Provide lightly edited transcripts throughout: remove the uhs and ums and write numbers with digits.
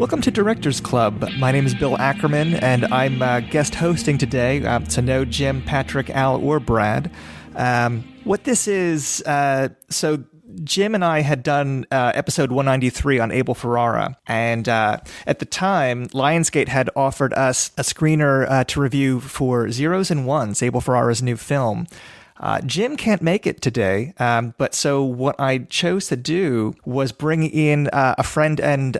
Welcome to Directors Club. My name is Bill Ackerman, and I'm guest hosting today, so no Jim, Patrick, Al, or Brad. What this is, so Jim and I had done episode 193 on Abel Ferrara, and at the time, Lionsgate had offered us a screener to review for Zeros and Ones, Abel Ferrara's new film. Jim can't make it today, but so what I chose to do was bring in a friend and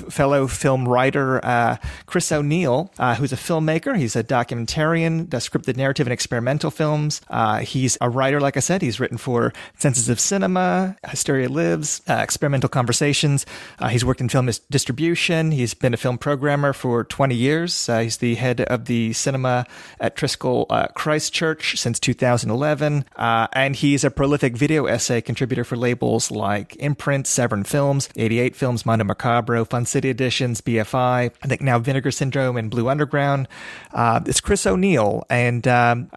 fellow film writer, Chris O'Neill, who's a filmmaker. He's a documentarian, does scripted narrative and experimental films. He's a writer, like I said. He's written for Senses of Cinema, Hysteria Lives, Experimental Conversations. He's worked in film distribution. He's been a film programmer for 20 years. He's the head of the cinema at Triskel Christchurch since 2011. And he's a prolific video essay contributor for labels like Imprint, Severn Films, 88 Films, Mondo Macabro, Fun City Editions, BFI, I think now Vinegar Syndrome and Blue Underground. It's Chris O'Neill, and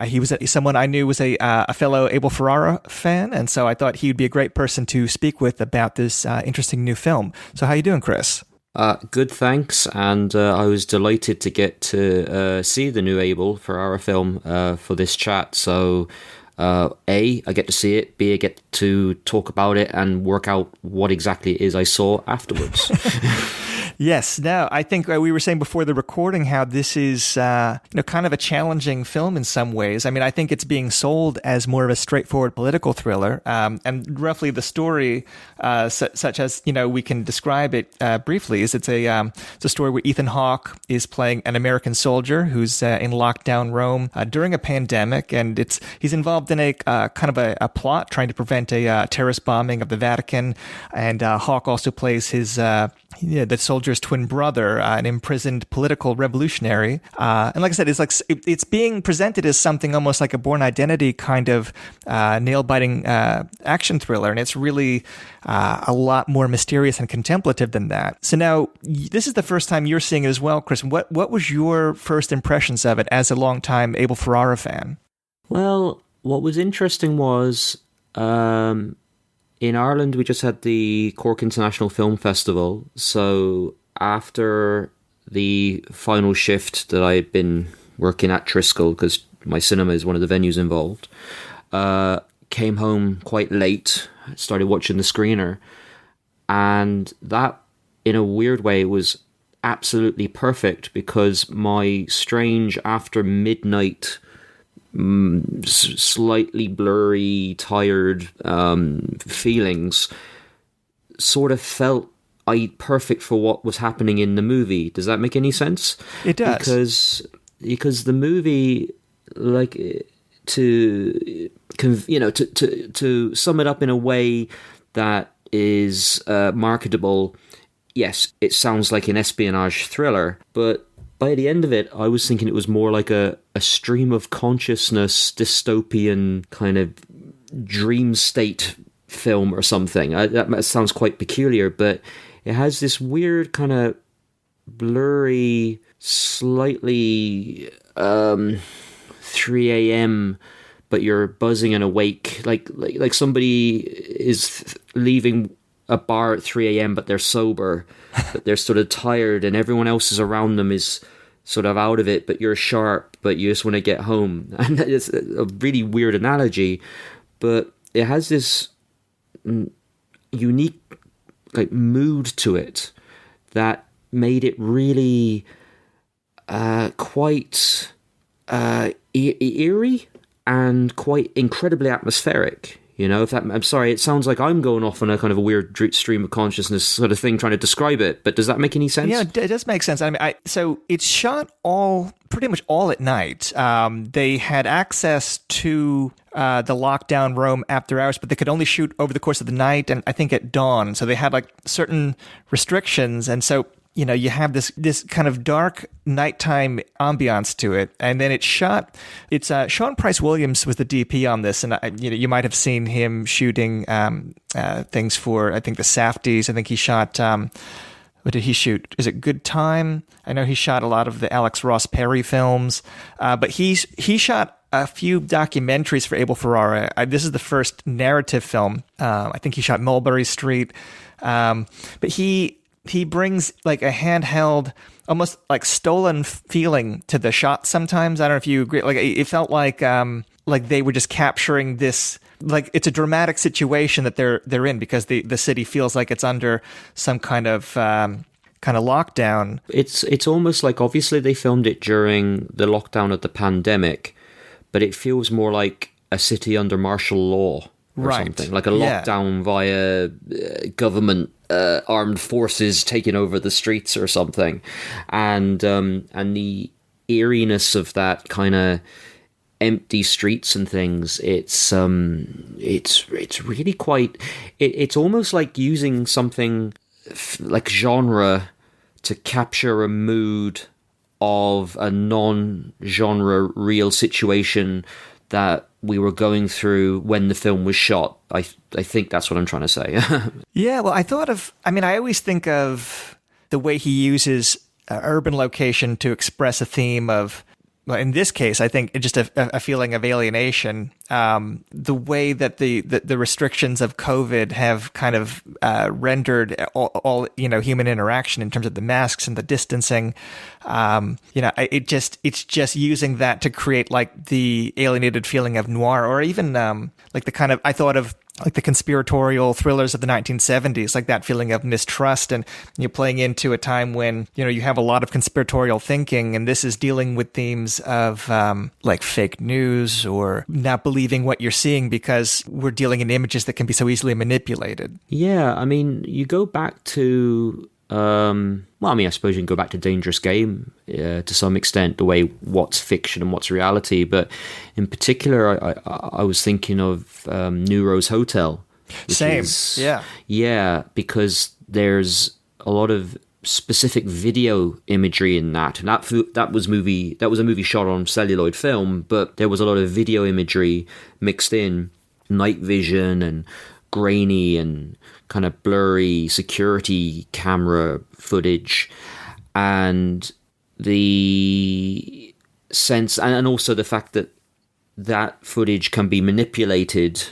he was someone I knew was a fellow Abel Ferrara fan, and so I thought he would be a great person to speak with about this interesting new film. So how you doing, Chris? Good, thanks, and I was delighted to get to see the new Abel Ferrara film for this chat, so A, I get to see it, B, I get to talk about it and work out what exactly it is I saw afterwards. Yes. No, I think we were saying before the recording how this is, kind of a challenging film in some ways. I mean, I think it's being sold as more of a straightforward political thriller, and roughly the story, such as we can describe it briefly, is it's a story where Ethan Hawke is playing an American soldier who's in lockdown Rome during a pandemic, and he's involved in a kind of a plot trying to prevent a terrorist bombing of the Vatican, and Hawke also plays his the soldier's twin brother, an imprisoned political revolutionary. And like I said, it's being presented as something almost like a Bourne Identity kind of nail-biting action thriller, and it's really a lot more mysterious and contemplative than that. So now, this is the first time you're seeing it as well, Chris. What was your first impressions of it as a longtime Abel Ferrara fan? Well, what was interesting was in Ireland, we just had the Cork International Film Festival. So after the final shift that I had been working at Triskel, because my cinema is one of the venues involved, came home quite late, started watching the screener. And that, in a weird way, was absolutely perfect because my strange after midnight slightly blurry, tired feelings sort of felt perfect for what was happening in the movie. Does that make any sense? It does. Because the movie, like, to sum it up in a way that is marketable, yes, it sounds like an espionage thriller, but by the end of it, I was thinking it was more like a stream of consciousness, dystopian kind of dream state film or something. That sounds quite peculiar, but it has this weird kind of blurry, slightly 3 a.m., but you're buzzing and awake, like somebody is leaving a bar at 3 a.m., but they're sober, but they're sort of tired, and everyone else is around them is sort of out of it, but you're sharp, but you just want to get home. And it's a really weird analogy, but it has this unique mood to it that made it really quite eerie and quite incredibly atmospheric. I'm sorry, it sounds like I'm going off on a kind of a weird stream of consciousness sort of thing trying to describe it, but does that make any sense? Yeah, it does make sense. I mean, so it's shot pretty much all at night. They had access to the lockdown Rome after hours, but they could only shoot over the course of the night and I think at dawn. So they had certain restrictions, and so you have this kind of dark nighttime ambiance to it, and then it's Sean Price Williams was the DP on this, and you might have seen him shooting things for I think the Safdies. I think he shot. What did he shoot? Is it Good Time? I know he shot a lot of the Alex Ross Perry films, but he shot a few documentaries for Abel Ferrara. This is the first narrative film. I think he shot Mulberry Street, but he he brings like a handheld, almost like stolen feeling to the shot sometimes. I don't know if you agree. Like it felt like they were just capturing this, like it's a dramatic situation that they're in because the city feels like it's under some kind of lockdown. It's almost like, obviously they filmed it during the lockdown of the pandemic, but it feels more like a city under martial law or something, like a lockdown via government armed forces taking over the streets or something, and the eeriness of that kind of empty streets and things. It's really quite. It's almost like using something like genre to capture a mood of a non-genre real situation that we were going through when the film was shot. I think that's what I'm trying to say. Yeah, well, I always think of the way he uses urban location to express a theme of, well, in this case, I think just a feeling of alienation. The way that the restrictions of COVID have kind of rendered all human interaction in terms of the masks and the distancing. It's just using that to create like the alienated feeling of noir, or even like the kind of, I thought of like the conspiratorial thrillers of the 1970s, like that feeling of mistrust, and you're playing into a time when, you have a lot of conspiratorial thinking, and this is dealing with themes of like fake news or not believing what you're seeing because we're dealing in images that can be so easily manipulated. Yeah, I mean, you go back to I suppose you can go back to Dangerous Game to some extent, the way what's fiction and what's reality. But in particular, I was thinking of New Rose Hotel. Same, Yeah, because there's a lot of specific video imagery in that. And that was a movie shot on celluloid film, but there was a lot of video imagery mixed in, night vision and grainy and kind of blurry security camera footage, and the sense, and also the fact that footage can be manipulated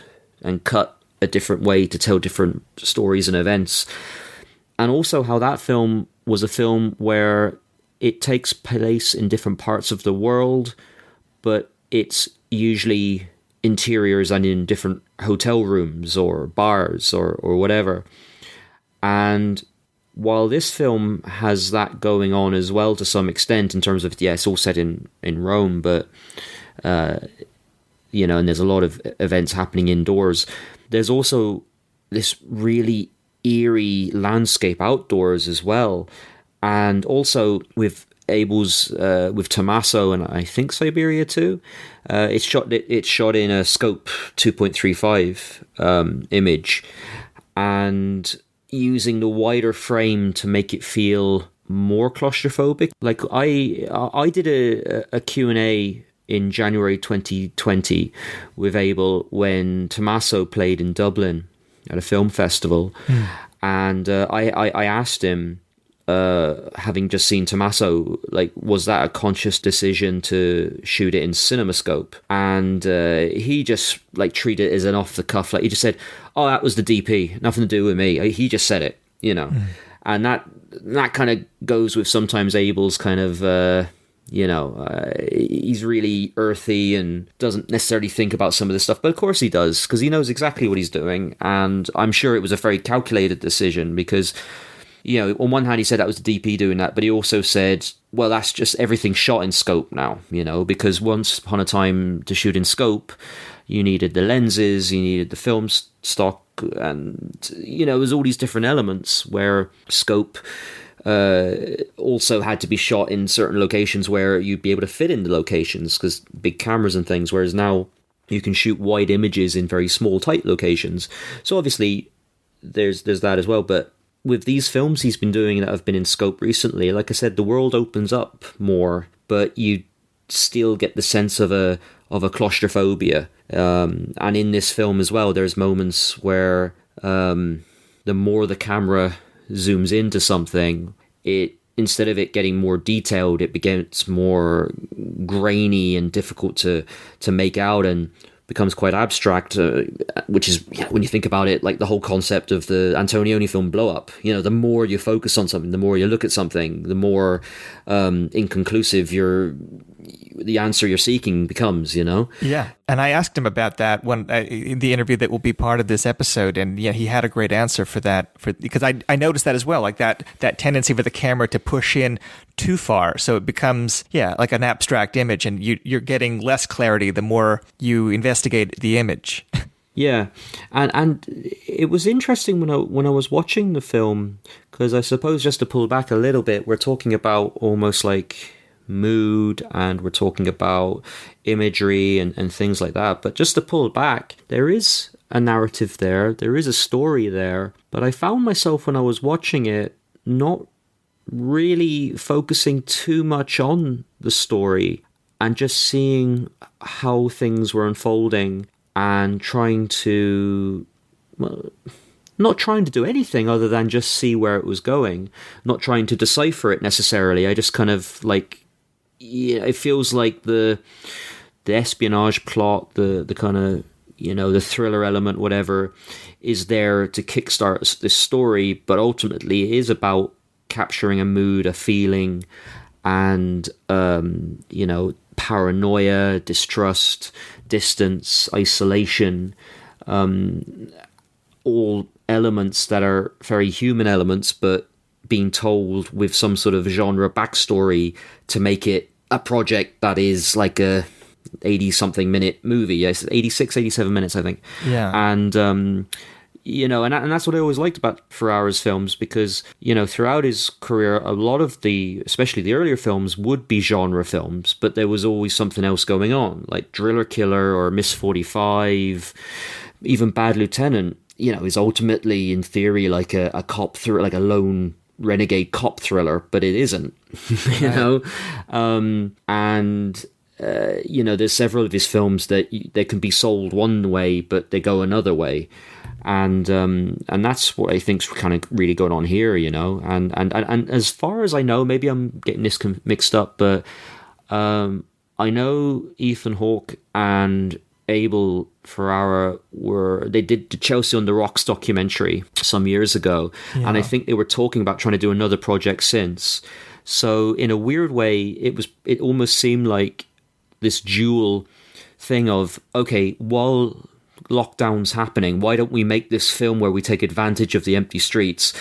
and cut a different way to tell different stories and events, and also how that film was a film where it takes place in different parts of the world, but it's usually interiors and in different hotel rooms or bars or whatever. And while this film has that going on as well to some extent in terms of, it's all set in Rome, but and there's a lot of events happening indoors, there's also this really eerie landscape outdoors as well. And also with Abel's with Tommaso and I think Siberia too. It's shot in a scope 2.35 image, and using the wider frame to make it feel more claustrophobic. Like I did a Q&A in January 2020 with Abel when Tommaso played in Dublin at a film festival, and I asked him, having just seen Tommaso, like, was that a conscious decision to shoot it in CinemaScope? And he just like treated it as an off the cuff, like he just said, "Oh, that was the DP, nothing to do with me." He just said it, and that kind of goes with sometimes Abel's kind of he's really earthy and doesn't necessarily think about some of this stuff, but of course he does, because he knows exactly what he's doing, and I'm sure it was a very calculated decision because, on one hand he said that was the DP doing that, but he also said, well, that's just everything shot in scope now, because once upon a time to shoot in scope, you needed the lenses, you needed the film stock, and, it was all these different elements where scope also had to be shot in certain locations where you'd be able to fit in the locations because big cameras and things, whereas now you can shoot wide images in very small, tight locations. So obviously there's that as well, but with these films he's been doing that have been in scope recently, like I said, the world opens up more, but you still get the sense of a claustrophobia. And in this film as well, there's moments where the more the camera zooms into something, it, instead of it getting more detailed, it gets more grainy and difficult to make out. And becomes quite abstract, which is, when you think about it, like the whole concept of the Antonioni film Blow Up. The more you focus on something, the more you look at something, the more inconclusive the answer you're seeking becomes, Yeah. And I asked him about that in the interview that will be part of this episode. And yeah, he had a great answer for that, because I noticed that as well, like that tendency for the camera to push in too far. So it becomes, like an abstract image, and you're getting less clarity the more you investigate the image. Yeah, and it was interesting when I was watching the film, because I suppose, just to pull back a little bit, we're talking about almost like mood, and we're talking about imagery and things like that. But just to pull back, there is a narrative there is a story there, but I found myself, when I was watching it, not really focusing too much on the story, and just seeing how things were unfolding, and trying to, not trying to do anything other than just see where it was going, not trying to decipher it necessarily. I just kind of like, it feels like the espionage plot, the kind of, the thriller element, whatever, is there to kickstart this story, but ultimately it is about capturing a mood, a feeling, and paranoia, distrust, distance, isolation, all elements that are very human elements, but being told with some sort of genre backstory to make it a project that is like a 80-something minute movie. Yes, 86, 87 minutes, I think. Yeah. And, and that's what I always liked about Ferrara's films, because, throughout his career, a lot of especially the earlier films, would be genre films, but there was always something else going on, like Driller Killer or Miss 45, even Bad Lieutenant, is ultimately, in theory, like a cop thriller, like a lone renegade cop thriller, but it isn't, there's several of his films that they can be sold one way, but they go another way. And that's what I think's kind of really going on here, and as far as I know, maybe I'm getting this mixed up, but I know Ethan Hawke and Abel Ferrara they did the Chelsea on the Rocks documentary some years ago, and I think they were talking about trying to do another project since. So in a weird way, it almost seemed like this dual thing of, okay, while lockdown's happening, why don't we make this film where we take advantage of the empty streets?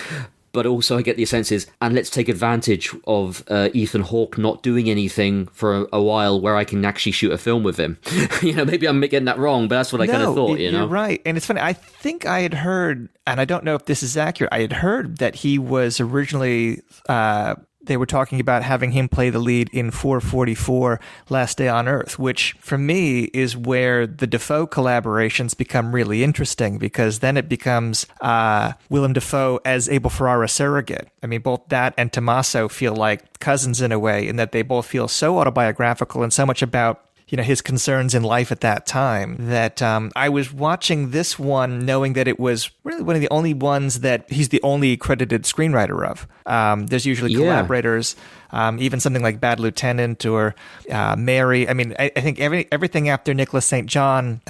But also I get the sense and let's take advantage of Ethan Hawke not doing anything for a while, where I can actually shoot a film with him. Maybe I'm getting that wrong, but that's what I kind of thought, You're right. And it's funny, I think I had heard, and I don't know if this is accurate, I had heard that he was originally, they were talking about having him play the lead in 444 Last Day on Earth, which for me is where the Dafoe collaborations become really interesting, because then it becomes Willem Dafoe as Abel Ferrara surrogate. I mean, both that and Tommaso feel like cousins in a way, in that they both feel so autobiographical and so much about his concerns in life at that time, that I was watching this one knowing that it was really one of the only ones that he's the only credited screenwriter of. There's usually collaborators, even something like Bad Lieutenant or Mary. I mean, I think everything after Nicholas St. John,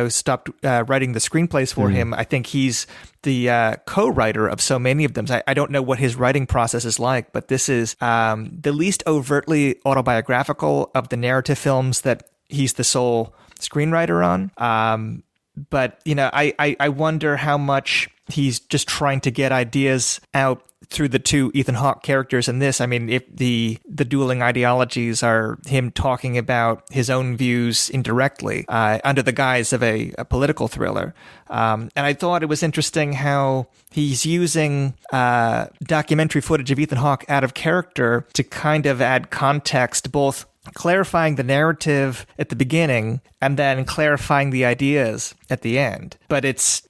stopped writing the screenplays for him. I think he's the co-writer of so many of them. I don't know what his writing process is like, but this is the least overtly autobiographical of the narrative films that he's the sole screenwriter on. But, I wonder how much he's just trying to get ideas out through the two Ethan Hawke characters in this. I mean, if the dueling ideologies are him talking about his own views indirectly under the guise of a political thriller. And I thought it was interesting how he's using documentary footage of Ethan Hawke out of character to kind of add context, both clarifying the narrative at the beginning and then clarifying the ideas at the end. But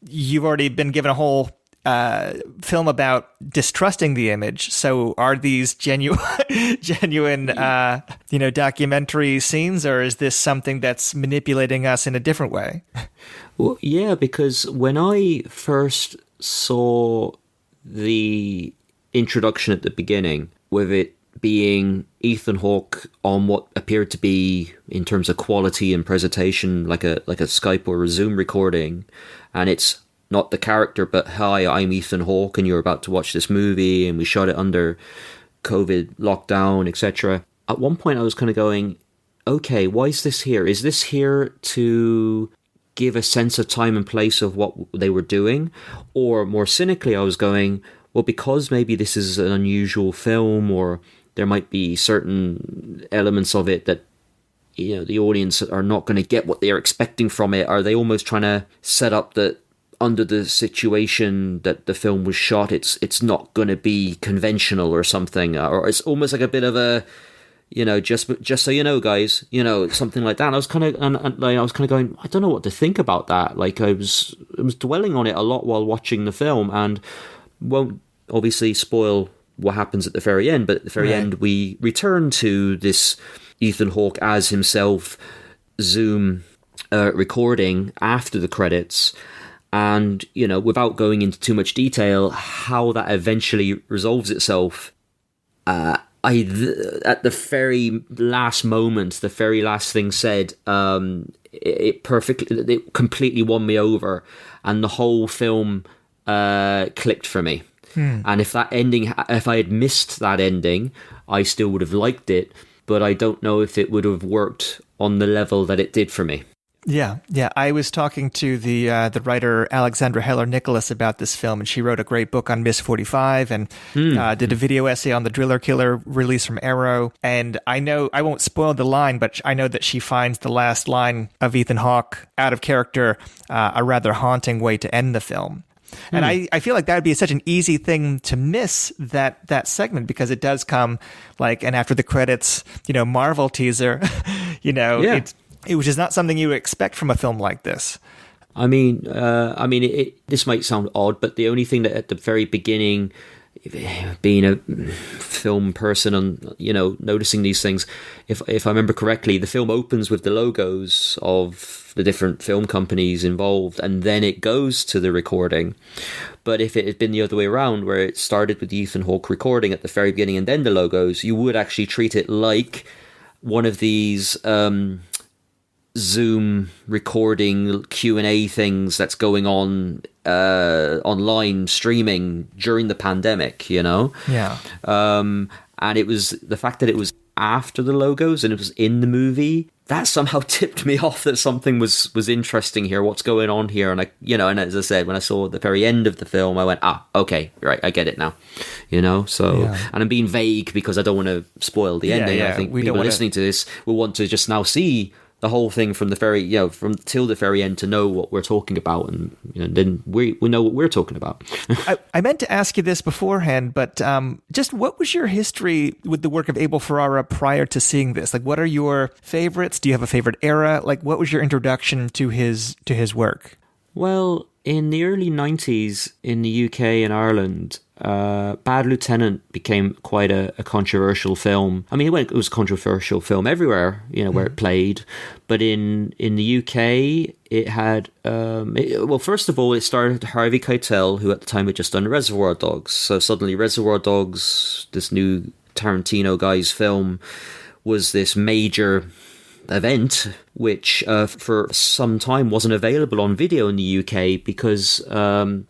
you've already been given a whole film about distrusting the image. So are these genuine documentary scenes, or is this something that's manipulating us in a different way? Well, yeah, because when I first saw the introduction at the beginning, with it being Ethan Hawke on what appeared to be, in terms of quality and presentation, like a Skype or a Zoom recording, and it's not the character, but hi, I'm Ethan Hawke, and you're about to watch this movie, and we shot it under COVID lockdown, etc. At one point, I was kind of going, okay, why is this here? Is this here to give a sense of time and place of what they were doing? Or more cynically, I was going, well, because maybe this is an unusual film, or there might be certain elements of it that, you know, the audience are not going to get what they're expecting from it. Are they almost trying to set up that under the situation that the film was shot, it's not going to be conventional or something, or it's almost like a bit of a, you know, just so you know, guys, you know, something like that. And I was kind of going, I don't know what to think about that. Like I was dwelling on it a lot while watching the film, and won't obviously spoil what happens at the very end, but at the very end we return to this Ethan Hawke as himself Zoom recording after the credits. And, you know, without going into too much detail, how that eventually resolves itself, at the very last moment, the very last thing said, it completely won me over, and the whole film clicked for me. And if I had missed that ending, I still would have liked it, but I don't know if it would have worked on the level that it did for me. Yeah. I was talking to the writer Alexandra Heller-Nicholas about this film, and she wrote a great book on Miss 45 and did a video essay on the Driller Killer release from Arrow. And I know, I won't spoil the line, but I know that she finds the last line of Ethan Hawke out of character a rather haunting way to end the film. And I feel like that would be such an easy thing to miss, that segment, because it does come like an after the credits, you know, Marvel teaser, you know, which is not something you expect from a film like this. I mean, this might sound odd, but the only thing that at the very beginning, being a film person and, you know, noticing these things, if I remember correctly, the film opens with the logos of the different film companies involved, and then it goes to the recording. But if it had been the other way around, where it started with the Ethan Hawke recording at the very beginning and then the logos, you would actually treat it like one of these Zoom recording Q&A things that's going on online streaming during the pandemic, you know? Yeah. And it was the fact that it was after the logos and it was in the movie, that somehow tipped me off that something was interesting here, what's going on here. And and as I said, when I saw the very end of the film, I went, okay, right, I get it now, you know? So, and I'm being vague because I don't want to spoil the ending. I think people listening to this will want to just now see the whole thing from the very, from till the very end to know what we're talking about, and then we know what we're talking about. I meant to ask you this beforehand, but just what was your history with the work of Abel Ferrara prior to seeing this? Like, what are your favorites? Do you have a favorite era? Like, what was your introduction to his work? Well, in the early 90s in the UK and Ireland, Bad Lieutenant became quite a controversial film. I mean, it was a controversial film everywhere, where it played. But in the UK, it had... first of all, it started Harvey Keitel, who at the time had just done Reservoir Dogs. So suddenly Reservoir Dogs, this new Tarantino guy's film, was this major event which for some time wasn't available on video in the UK because long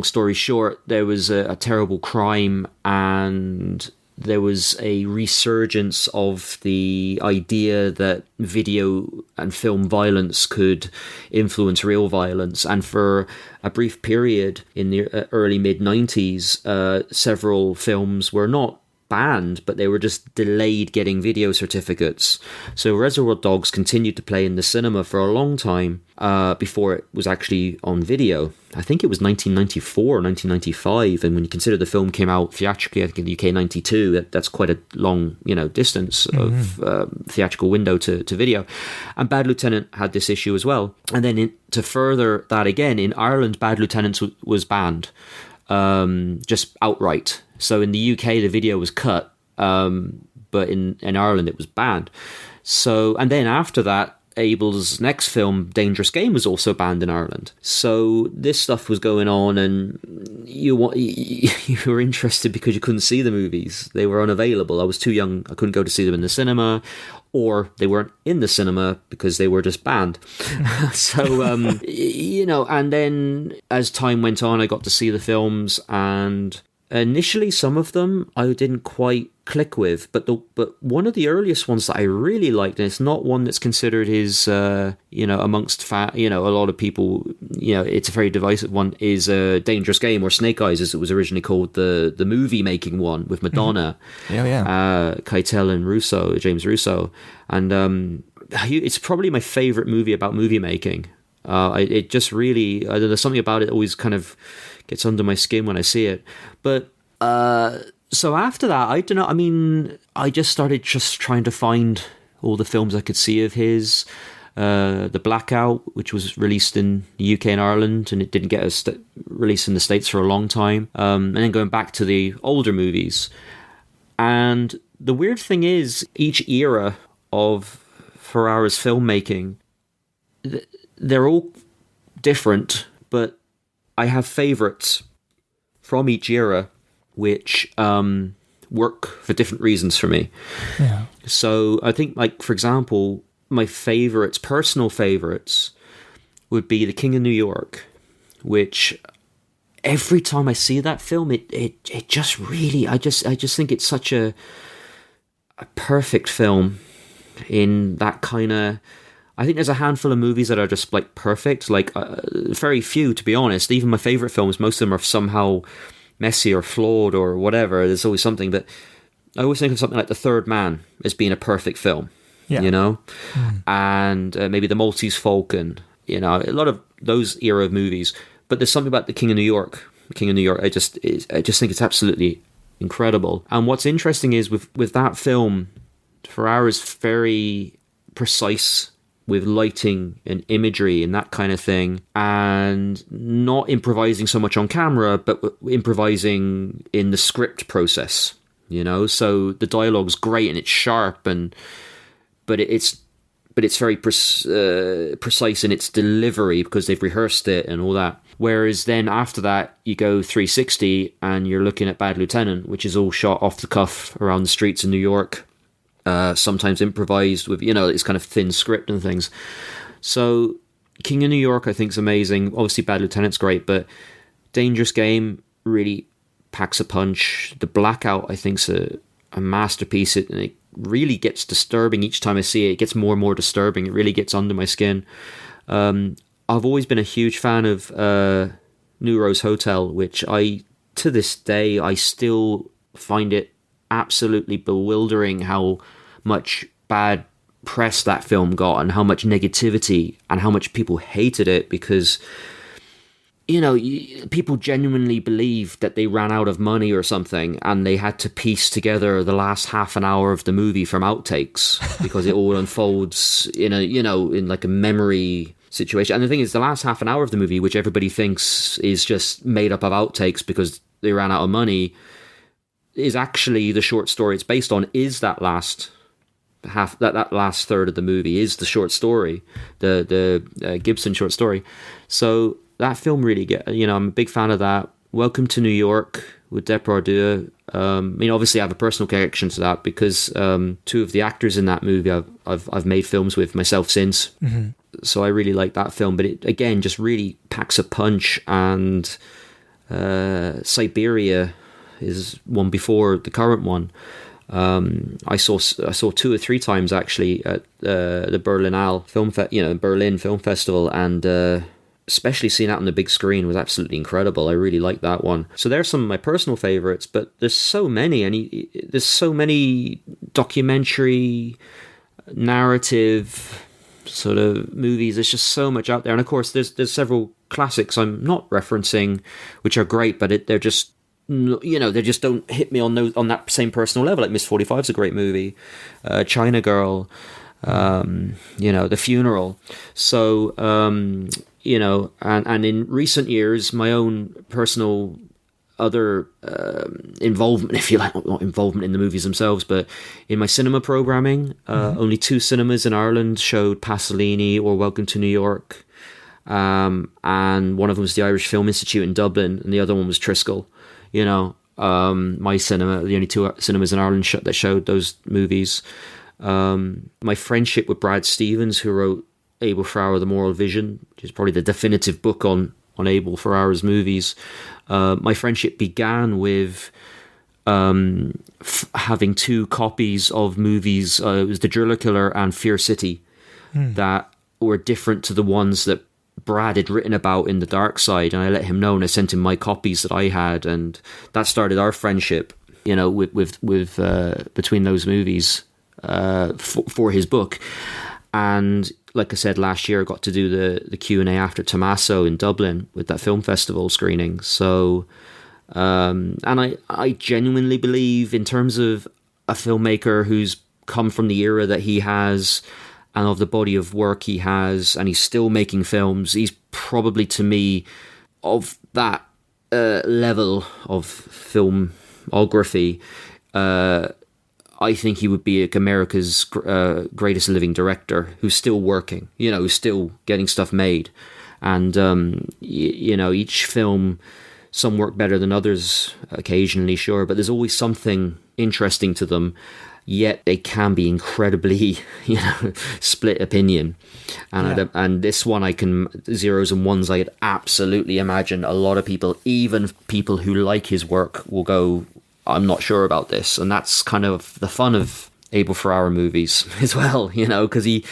story short, there was a terrible crime and there was a resurgence of the idea that video and film violence could influence real violence. And for a brief period in the early mid-90s, several films were not banned, but they were just delayed getting video certificates. So Reservoir Dogs continued to play in the cinema for a long time before it was actually on video. I think it was 1994 or 1995, and when you consider the film came out theatrically, I think in the UK 92, that's quite a long distance of theatrical window to video. And Bad Lieutenant had this issue as well. And then to further that again, in Ireland, Bad Lieutenant was banned, just outright. So in the UK, the video was cut, but in Ireland, it was banned. So, and then after that, Abel's next film, Dangerous Game, was also banned in Ireland. So this stuff was going on, and you were interested because you couldn't see the movies. They were unavailable. I was too young. I couldn't go to see them in the cinema, or they weren't in the cinema because they were just banned. So, and then as time went on, I got to see the films, and initially some of them I didn't quite click with, but one of the earliest ones that I really liked, and it's not one that's considered his amongst a lot of people, it's a very divisive one, is Dangerous Game, or Snake Eyes as it was originally called, the movie making one with Madonna. Keitel and James Russo, and it's probably my favorite movie about movie making. It just really, there's something about it that always kind of gets under my skin when I see it. But so after that, I don't know. I mean, I just started trying to find all the films I could see of his. The Blackout, which was released in the UK and Ireland, and it didn't get released in the States for a long time. And then going back to the older movies. And the weird thing is, each era of Ferrara's filmmaking, they're all different, but I have favourites from each era which work for different reasons for me. Yeah. So I think, like, for example, my personal favourites, would be The King of New York, which every time I see that film, it just really, I just think it's such a perfect film in that kind of. I think there's a handful of movies that are just like perfect, like very few, to be honest. Even my favourite films, most of them are somehow messy or flawed or whatever. There's always something, but I always think of something like The Third Man as being a perfect film, and maybe The Maltese Falcon, a lot of those era of movies. But there's something about The King of New York. I just think it's absolutely incredible. And what's interesting is with that film, Ferrara's very precise with lighting and imagery and that kind of thing, and not improvising so much on camera, but improvising in the script process, so the dialogue's great and it's sharp, but it's very precise in its delivery because they've rehearsed it and all that. Whereas then after that, you go 360 and you're looking at Bad Lieutenant, which is all shot off the cuff around the streets in New York. Sometimes improvised with, it's kind of thin script and things. So King of New York, I think, is amazing. Obviously, Bad Lieutenant's great, but Dangerous Game really packs a punch. The Blackout, I think, is a masterpiece. It really gets disturbing each time I see it. It gets more and more disturbing. It really gets under my skin. I've always been a huge fan of New Rose Hotel, which to this day, I still find it absolutely bewildering how much bad press that film got and how much negativity and how much people hated it because, people genuinely believed that they ran out of money or something and they had to piece together the last half an hour of the movie from outtakes because it all unfolds in like a memory situation. And the thing is, the last half an hour of the movie, which everybody thinks is just made up of outtakes because they ran out of money, is actually the short story it's based on. Is that last half, that last third of the movie is the short story, the Gibson short story. So that film really I'm a big fan of that. Welcome to New York with Depardieu. Obviously I have a personal connection to that because two of the actors in that movie I've made films with myself since. Mm-hmm. So I really like that film, but it again just really packs a punch. And Siberia is one before the current one. I saw 2 or 3 times actually at the Berlin Film Festival, and especially seeing that on the big screen was absolutely incredible. I really liked that one. So there's some of my personal favorites, but there's so many, there's so many documentary, narrative sort of movies. There's just so much out there, and of course there's several classics I'm not referencing, which are great, but they just don't hit me on that same personal level. Like Miss 45 is a great movie, China Girl, The Funeral. So and in recent years, my own personal other involvement, if you like, not involvement in the movies themselves, but in my cinema programming. Only 2 cinemas in Ireland showed Pasolini or Welcome to New York, and one of them was the Irish Film Institute in Dublin, and the other one was Triskel. My cinema, the only 2 cinemas in Ireland that showed those movies. My friendship with Brad Stevens, who wrote Abel Ferrara, The Moral Vision, which is probably the definitive book on Abel Ferrara's movies. My friendship began with having 2 copies of movies. It was The Driller Killer and Fear City that were different to the ones that Brad had written about in The Dark Side, and I let him know, and I sent him my copies that I had, and that started our friendship, with between those movies for his book. And like I said, last year I got to do the Q&A after Tommaso in Dublin with that film festival screening. So, and I genuinely believe, in terms of a filmmaker who's come from the era that he has and of the body of work he has, and he's still making films, he's probably, to me, of that level of filmography, I think he would be America's greatest living director, who's still working, who's still getting stuff made. And, each film, some work better than others occasionally, sure, but there's always something interesting to them, yet they can be incredibly, split opinion. And and this one, zeros and ones, I could absolutely imagine a lot of people, even people who like his work, will go, I'm not sure about this. And that's kind of the fun of Abel Ferrara movies as well, because he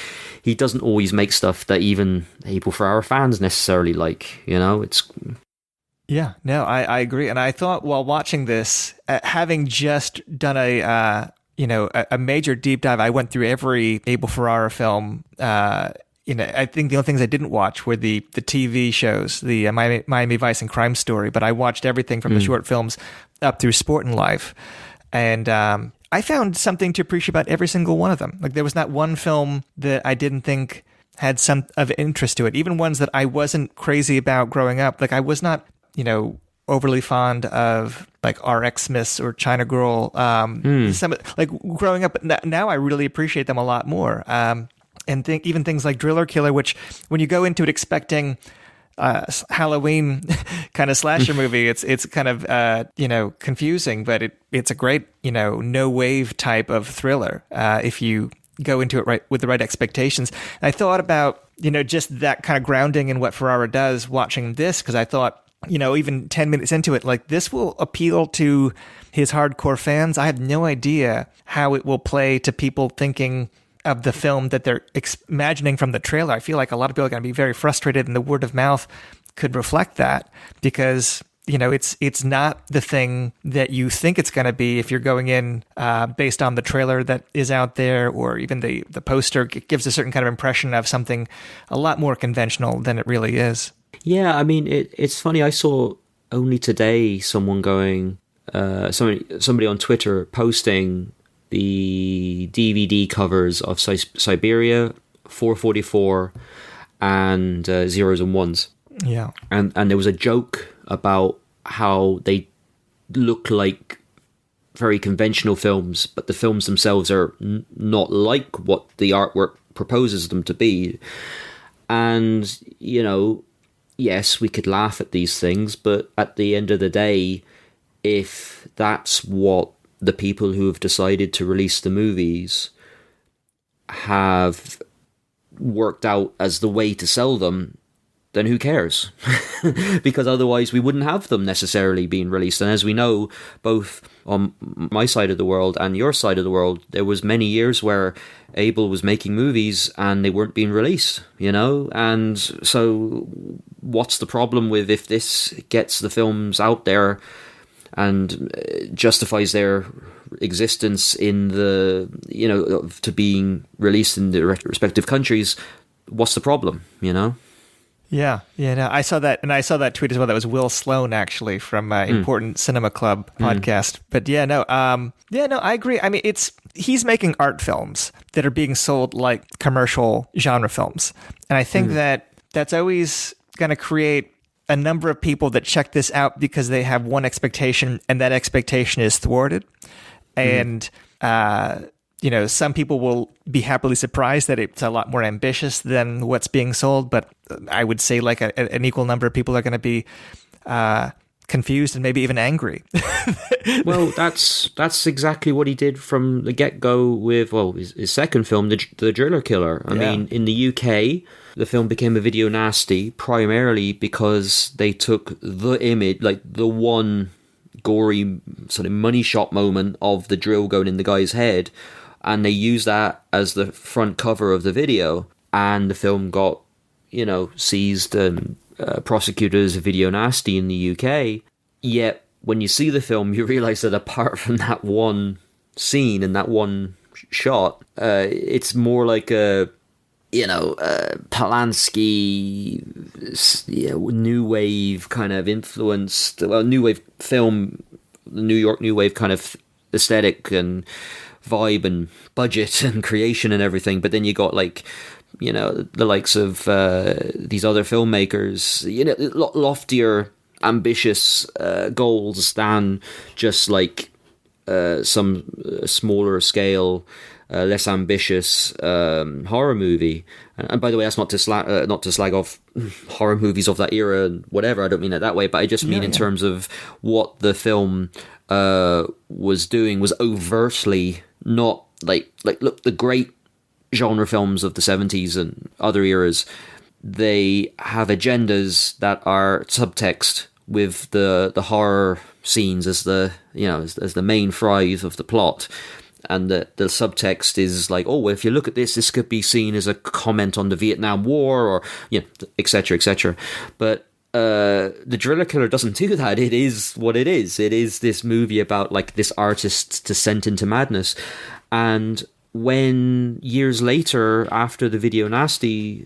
doesn't always make stuff that even Abel Ferrara fans necessarily like, it's... Yeah, no, I agree. And I thought, while watching this, having just done a major deep dive, I went through every Abel Ferrara film. I think the only things I didn't watch were the TV shows, the Miami Vice and Crime Story, but I watched everything from the short films up through Sport and Life. And I found something to appreciate about every single one of them. Like, there was not one film that I didn't think had some of interest to it, even ones that I wasn't crazy about growing up. Like, I was not, overly fond of, like, R.X. Smiths or China Girl. Some, like, growing up, but now I really appreciate them a lot more. And even things like Driller Killer, which, when you go into it expecting Halloween kind of slasher movie, it's kind of confusing, but it's a great no wave type of thriller if you go into it right with the right expectations. And I thought about just that kind of grounding in what Ferrara does watching this, because I thought, even 10 minutes into it, like, this will appeal to his hardcore fans. I have no idea how it will play to people thinking of the film that they're imagining from the trailer. I feel like a lot of people are going to be very frustrated, and the word of mouth could reflect that, because it's not the thing that you think it's going to be if you're going in based on the trailer that is out there, or even the poster gives a certain kind of impression of something a lot more conventional than it really is. Yeah, I mean, it's funny. I saw only today someone going, somebody on Twitter posting the DVD covers of Siberia, 444, and Zeros and Ones. Yeah. And there was a joke about how they look like very conventional films, but the films themselves are not like what the artwork proposes them to be. And, yes, we could laugh at these things, but at the end of the day, if that's what the people who have decided to release the movies have worked out as the way to sell them, then who cares? Because otherwise we wouldn't have them necessarily being released. And as we know, both on my side of the world and your side of the world, there was many years where Abel was making movies and they weren't being released, And so what's the problem with, if this gets the films out there and justifies their existence in the, to being released in the respective countries, what's the problem, Yeah, no, I saw that, and I saw that tweet as well. That was Will Sloan, actually, from Important Cinema Club podcast. But I agree. I mean, he's making art films that are being sold like commercial genre films, and I think that that's always going to create a number of people that check this out because they have one expectation, and that expectation is thwarted. And, some people will be happily surprised that it's a lot more ambitious than what's being sold. But I would say like an equal number of people are going to be confused and maybe even angry. Well, that's exactly what he did from the get-go with, his second film, The Driller Killer. I mean, in the UK, the film became a video nasty primarily because they took the image, like the one gory sort of money shot moment of the drill going in the guy's head, and they used that as the front cover of the video, and the film got, seized and prosecuted as a video nasty in the UK. Yet when you see the film, you realise that apart from that one scene and that one shot, it's more like a Polanski, new wave kind of influenced, new wave film, the New York new wave kind of aesthetic and vibe and budget and creation and everything. But then you got like, the likes of these other filmmakers, loftier, ambitious goals than just like some smaller scale, less ambitious horror movie. And by the way, that's not to slag off horror movies of that era and whatever. I don't mean it that way, but I just mean in terms of what the film was doing was overtly not like look, the great genre films of the 70s and other eras, they have agendas that are subtext with the horror scenes as the as the main fries of the plot. And the subtext is like, oh, well, if you look at this could be seen as a comment on the Vietnam War, or et cetera, et cetera. But The Driller Killer doesn't do that. It is what it is. It is this movie about like this artist's descent into madness. And when years later, after the video nasty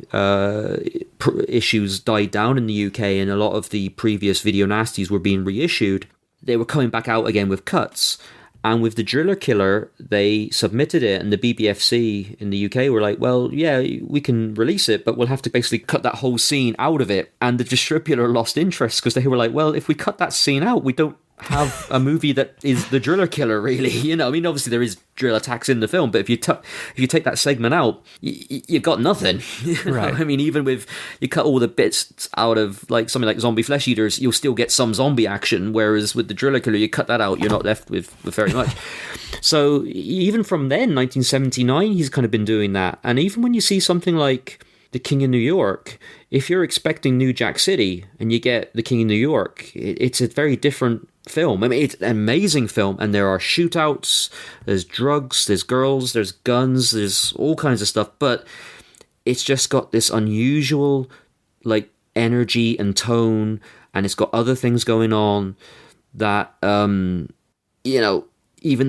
issues died down in the UK and a lot of the previous video nasties were being reissued, they were coming back out again with cuts. And with The Driller Killer, they submitted it, and the BBFC in the UK were like, well, yeah, we can release it, but we'll have to basically cut that whole scene out of it. And the distributor lost interest because they were like, well, if we cut that scene out, we don't have a movie that is The Driller Killer, really. I mean, obviously there is drill attacks in the film, but if you take that segment out, you've got nothing. Right. I mean, even with, you cut all the bits out of like something like Zombie Flesh Eaters, you'll still get some zombie action, whereas with The Driller Killer, you cut that out, you're not left with very much. So even from then, 1979, he's kind of been doing that. And even when you see something like The King of New York, if you're expecting New Jack City and you get The King of New York, it's a very different film. I mean, it's an amazing film, and there are shootouts, there's drugs, there's girls, there's guns, there's all kinds of stuff, but it's just got this unusual like energy and tone, and it's got other things going on that even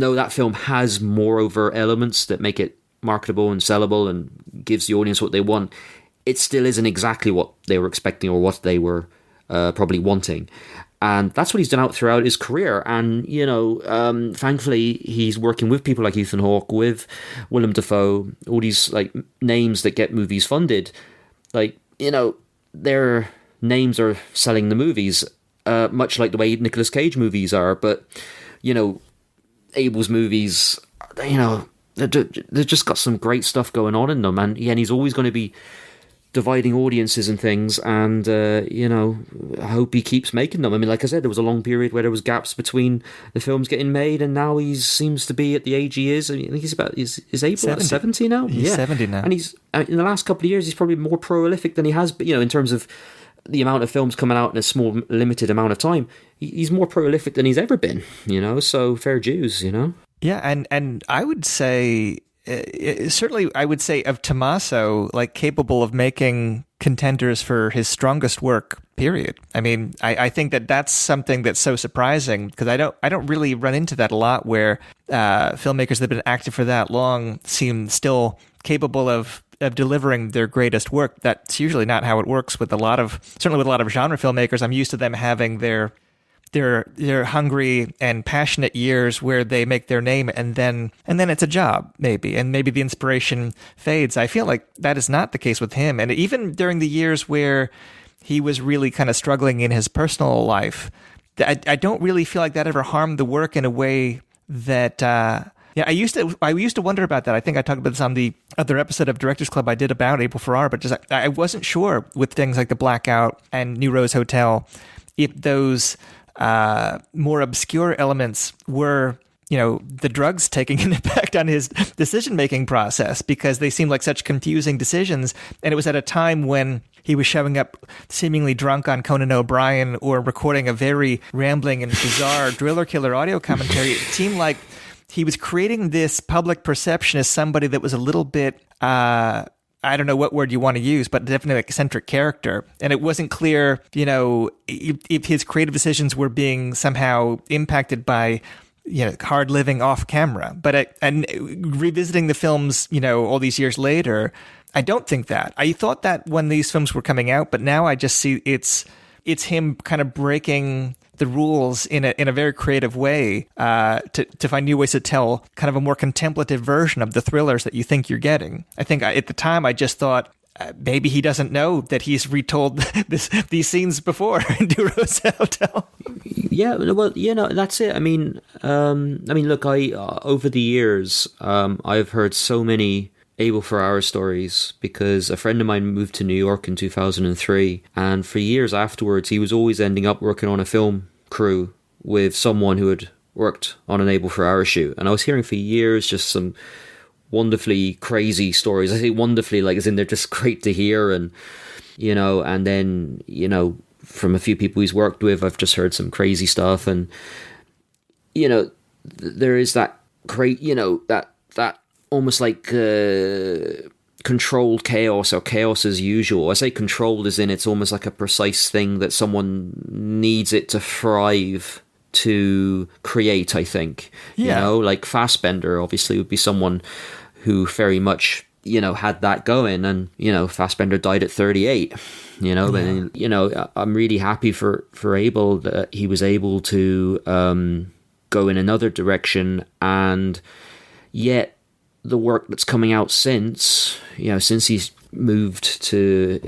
though that film has moreover elements that make it marketable and sellable and gives the audience what they want, it still isn't exactly what they were expecting or what they were probably wanting. And that's what he's done out throughout his career. And, thankfully, he's working with people like Ethan Hawke, with Willem Dafoe, all these like names that get movies funded. Like, their names are selling the movies, much like the way Nicolas Cage movies are. But, Abel's movies, they've just got some great stuff going on in them. And he's always going to be dividing audiences and things, and I hope he keeps making them. I mean, like I said, there was a long period where there was gaps between the films getting made, and now he seems to be at the age he is. I think he's about is Abel 70 now? He's 70 now, and he's in the last couple of years he's probably more prolific than he has been, in terms of the amount of films coming out in a small limited amount of time. He's more prolific than he's ever been, so fair dues. Yeah, and I would say certainly, I would say of Tommaso, like capable of making contenders for his strongest work. Period. I mean, I think that's something that's so surprising, because I don't really run into that a lot, where filmmakers that have been active for that long seem still capable of delivering their greatest work. That's usually not how it works with certainly with a lot of genre filmmakers. I'm used to them having their hungry and passionate years where they make their name, and then it's a job, maybe the inspiration fades. I feel like that is not the case with him. And even during the years where he was really kind of struggling in his personal life. I don't really feel like that ever harmed the work in a way that. Yeah, I used to wonder about that. I think I talked about this on the other episode of Directors Club I did about Abel Ferrara, but just I wasn't sure with things like The Blackout and New Rose Hotel if those more obscure elements were, the drugs taking an impact on his decision-making process, because they seemed like such confusing decisions. And it was at a time when he was showing up seemingly drunk on Conan O'Brien or recording a very rambling and bizarre Driller Killer audio commentary. It seemed like he was creating this public perception as somebody that was a little bit, I don't know what word you want to use, but definitely like eccentric character. And it wasn't clear, if his creative decisions were being somehow impacted by, hard living off camera. But and revisiting the films, all these years later, I don't think that. I thought that when these films were coming out, but now I just see it's him kind of breaking the rules in a very creative way to find new ways to tell kind of a more contemplative version of the thrillers that you think you're getting. I think at the time I just thought maybe he doesn't know that he's retold these scenes before in New Rose Hotel. Yeah, well, that's it. I mean, look, I over the years, I've heard so many Abel Ferrara stories, because a friend of mine moved to New York in 2003, and for years afterwards he was always ending up working on a film crew with someone who had worked on an Abel Ferrara shoot. And I was hearing for years just some wonderfully crazy stories. I say wonderfully, like as in they're just great to hear, and and then from a few people he's worked with, I've just heard some crazy stuff. And there is that great that almost like controlled chaos, or chaos as usual. I say controlled as in it's almost like a precise thing that someone needs it to thrive to create, I think. Yeah. Like Fassbender obviously would be someone who very much, had that going, and, Fassbender died at 38, but, I'm really happy for Abel that he was able to go in another direction, and yet the work that's coming out since he's moved to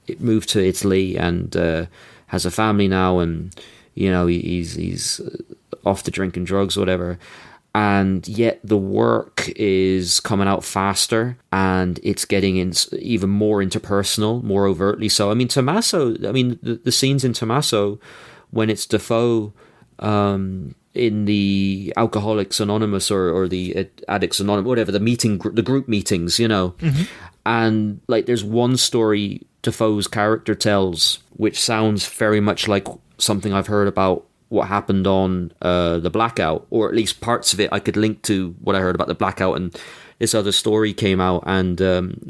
Italy and has a family now, and he's off to drinking drugs or whatever, and yet the work is coming out faster, and it's getting even more interpersonal, more overtly so. I mean, Tommaso, the scenes in Tommaso when it's Defoe in the Alcoholics Anonymous or the Addicts Anonymous, whatever, the group meetings, Mm-hmm. And like there's one story Defoe's character tells which sounds very much like something I've heard about what happened on The Blackout, or at least parts of it I could link to what I heard about The Blackout, and this other story came out, and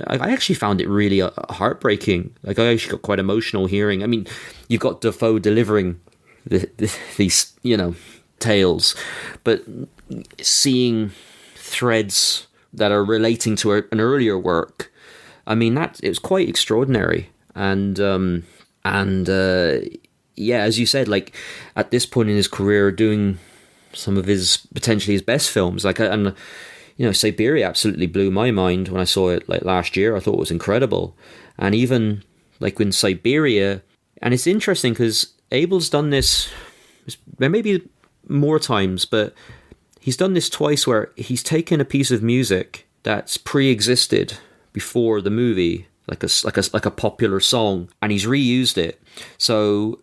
I actually found it really heartbreaking. Like I actually got quite emotional hearing. I mean, you've got Defoe delivering these tales, but seeing threads that are relating to an earlier work, I mean, that it was quite extraordinary. And yeah, as you said, like at this point in his career, doing some of his potentially his best films, like Siberia absolutely blew my mind when I saw it like last year. I thought it was incredible, and even like when Siberia, and it's interesting because Abel's done this maybe more times, but he's done this twice where he's taken a piece of music that's pre-existed before the movie, like a popular song, and he's reused it. So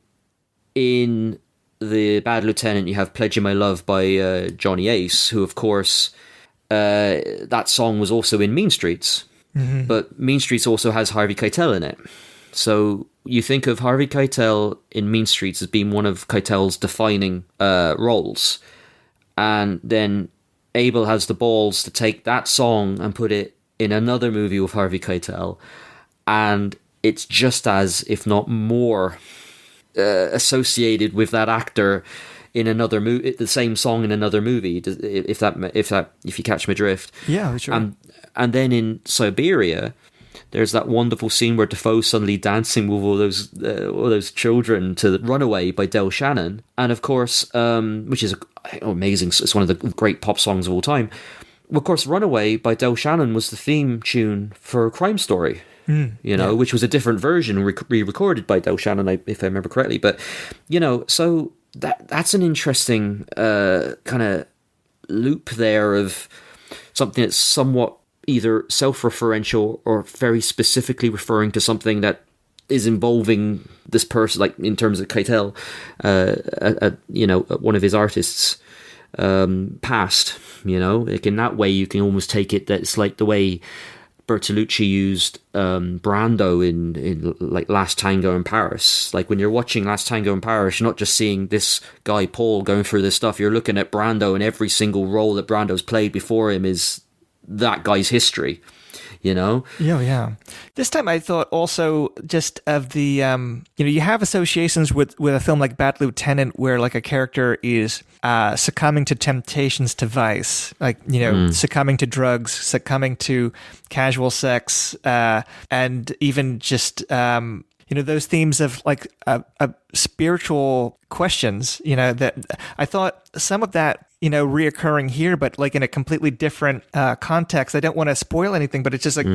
in The Bad Lieutenant, you have "Pledging My Love" by Johnny Ace, who of course that song was also in Mean Streets, mm-hmm. but Mean Streets also has Harvey Keitel in it. So you think of Harvey Keitel in Mean Streets as being one of Keitel's defining roles. And then Abel has the balls to take that song and put it in another movie with Harvey Keitel. And it's just as, if not more, associated with that actor in another movie, the same song in another movie, if you catch my drift. Yeah, sure. And then in Siberia, there's that wonderful scene where Defoe's suddenly dancing with all those children to "Runaway" by Del Shannon, and of course, which is amazing. It's one of the great pop songs of all time. Of course, "Runaway" by Del Shannon was the theme tune for Crime Story, which was a different version re-recorded by Doshan, if I remember correctly. But, so that's an interesting kind of loop there of something that's somewhat either self-referential or very specifically referring to something that is involving this person, like in terms of Keitel, one of his artists' past. Like in that way, you can almost take it that it's like the way Bertolucci used Brando in like Last Tango in Paris. Like when you're watching Last Tango in Paris, you're not just seeing this guy Paul going through this stuff. You're looking at Brando, and every single role that Brando's played before him is that guy's history. Yeah. This time I thought also just of the, you have associations with a film like Bad Lieutenant where like a character is succumbing to temptations to vice, like, succumbing to drugs, succumbing to casual sex, and even just, those themes of like spiritual questions, that I thought some of that, reoccurring here, but like in a completely different context. I don't want to spoil anything, but it's just like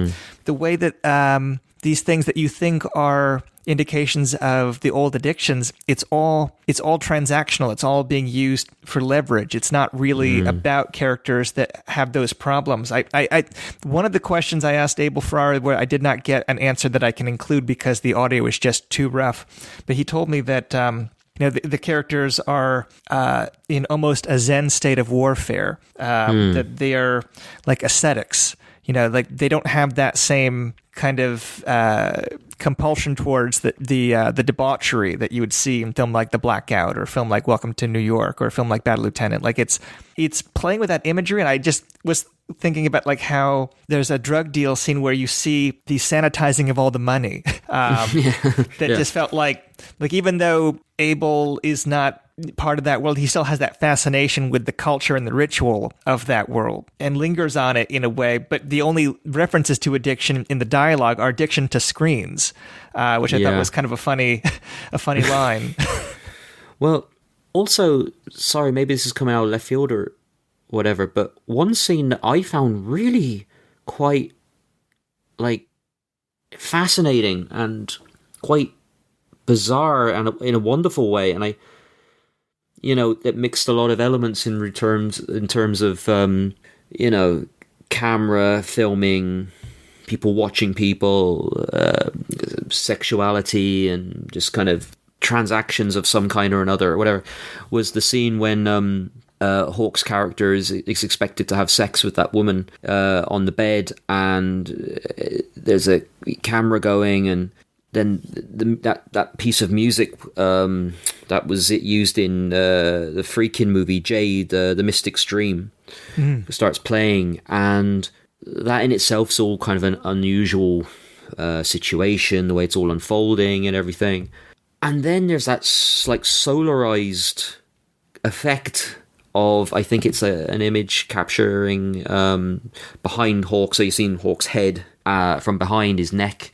the way that these things that you think are indications of the old addictions, it's all transactional. It's all being used for leverage. It's not really about characters that have those problems. I one of the questions I asked Abel Ferrara, where I did not get an answer that I can include because the audio is just too rough, but he told me that the characters are in almost a Zen state of warfare, that they are like ascetics, like they don't have that same kind of compulsion towards the debauchery that you would see in film like The Blackout or film like Welcome to New York or a film like Bad Lieutenant. Like it's playing with that imagery, and I just was thinking about like how there's a drug deal scene where you see the sanitizing of all the money just felt like even though Abel is not part of that world, he still has that fascination with the culture and the ritual of that world and lingers on it in a way. But the only references to addiction in the dialogue are addiction to screens, which I thought was kind of a funny line. Well, also, sorry, maybe this is coming out of left field or whatever, but one scene that I found really quite like fascinating and quite bizarre and in a wonderful way, and it mixed a lot of elements in terms of camera, filming, people watching people, sexuality, and just kind of transactions of some kind or another, or whatever, was the scene when Hawke's character is expected to have sex with that woman on the bed, and there's a camera going, and then that piece of music that was used in the Friedkin movie Jade, the Mystic's Dream, starts playing, and that in itself is all kind of an unusual situation, the way it's all unfolding and everything. And then there's that like solarized effect of, I think it's an image capturing behind Hawke, so you've seen Hawke's head from behind his neck,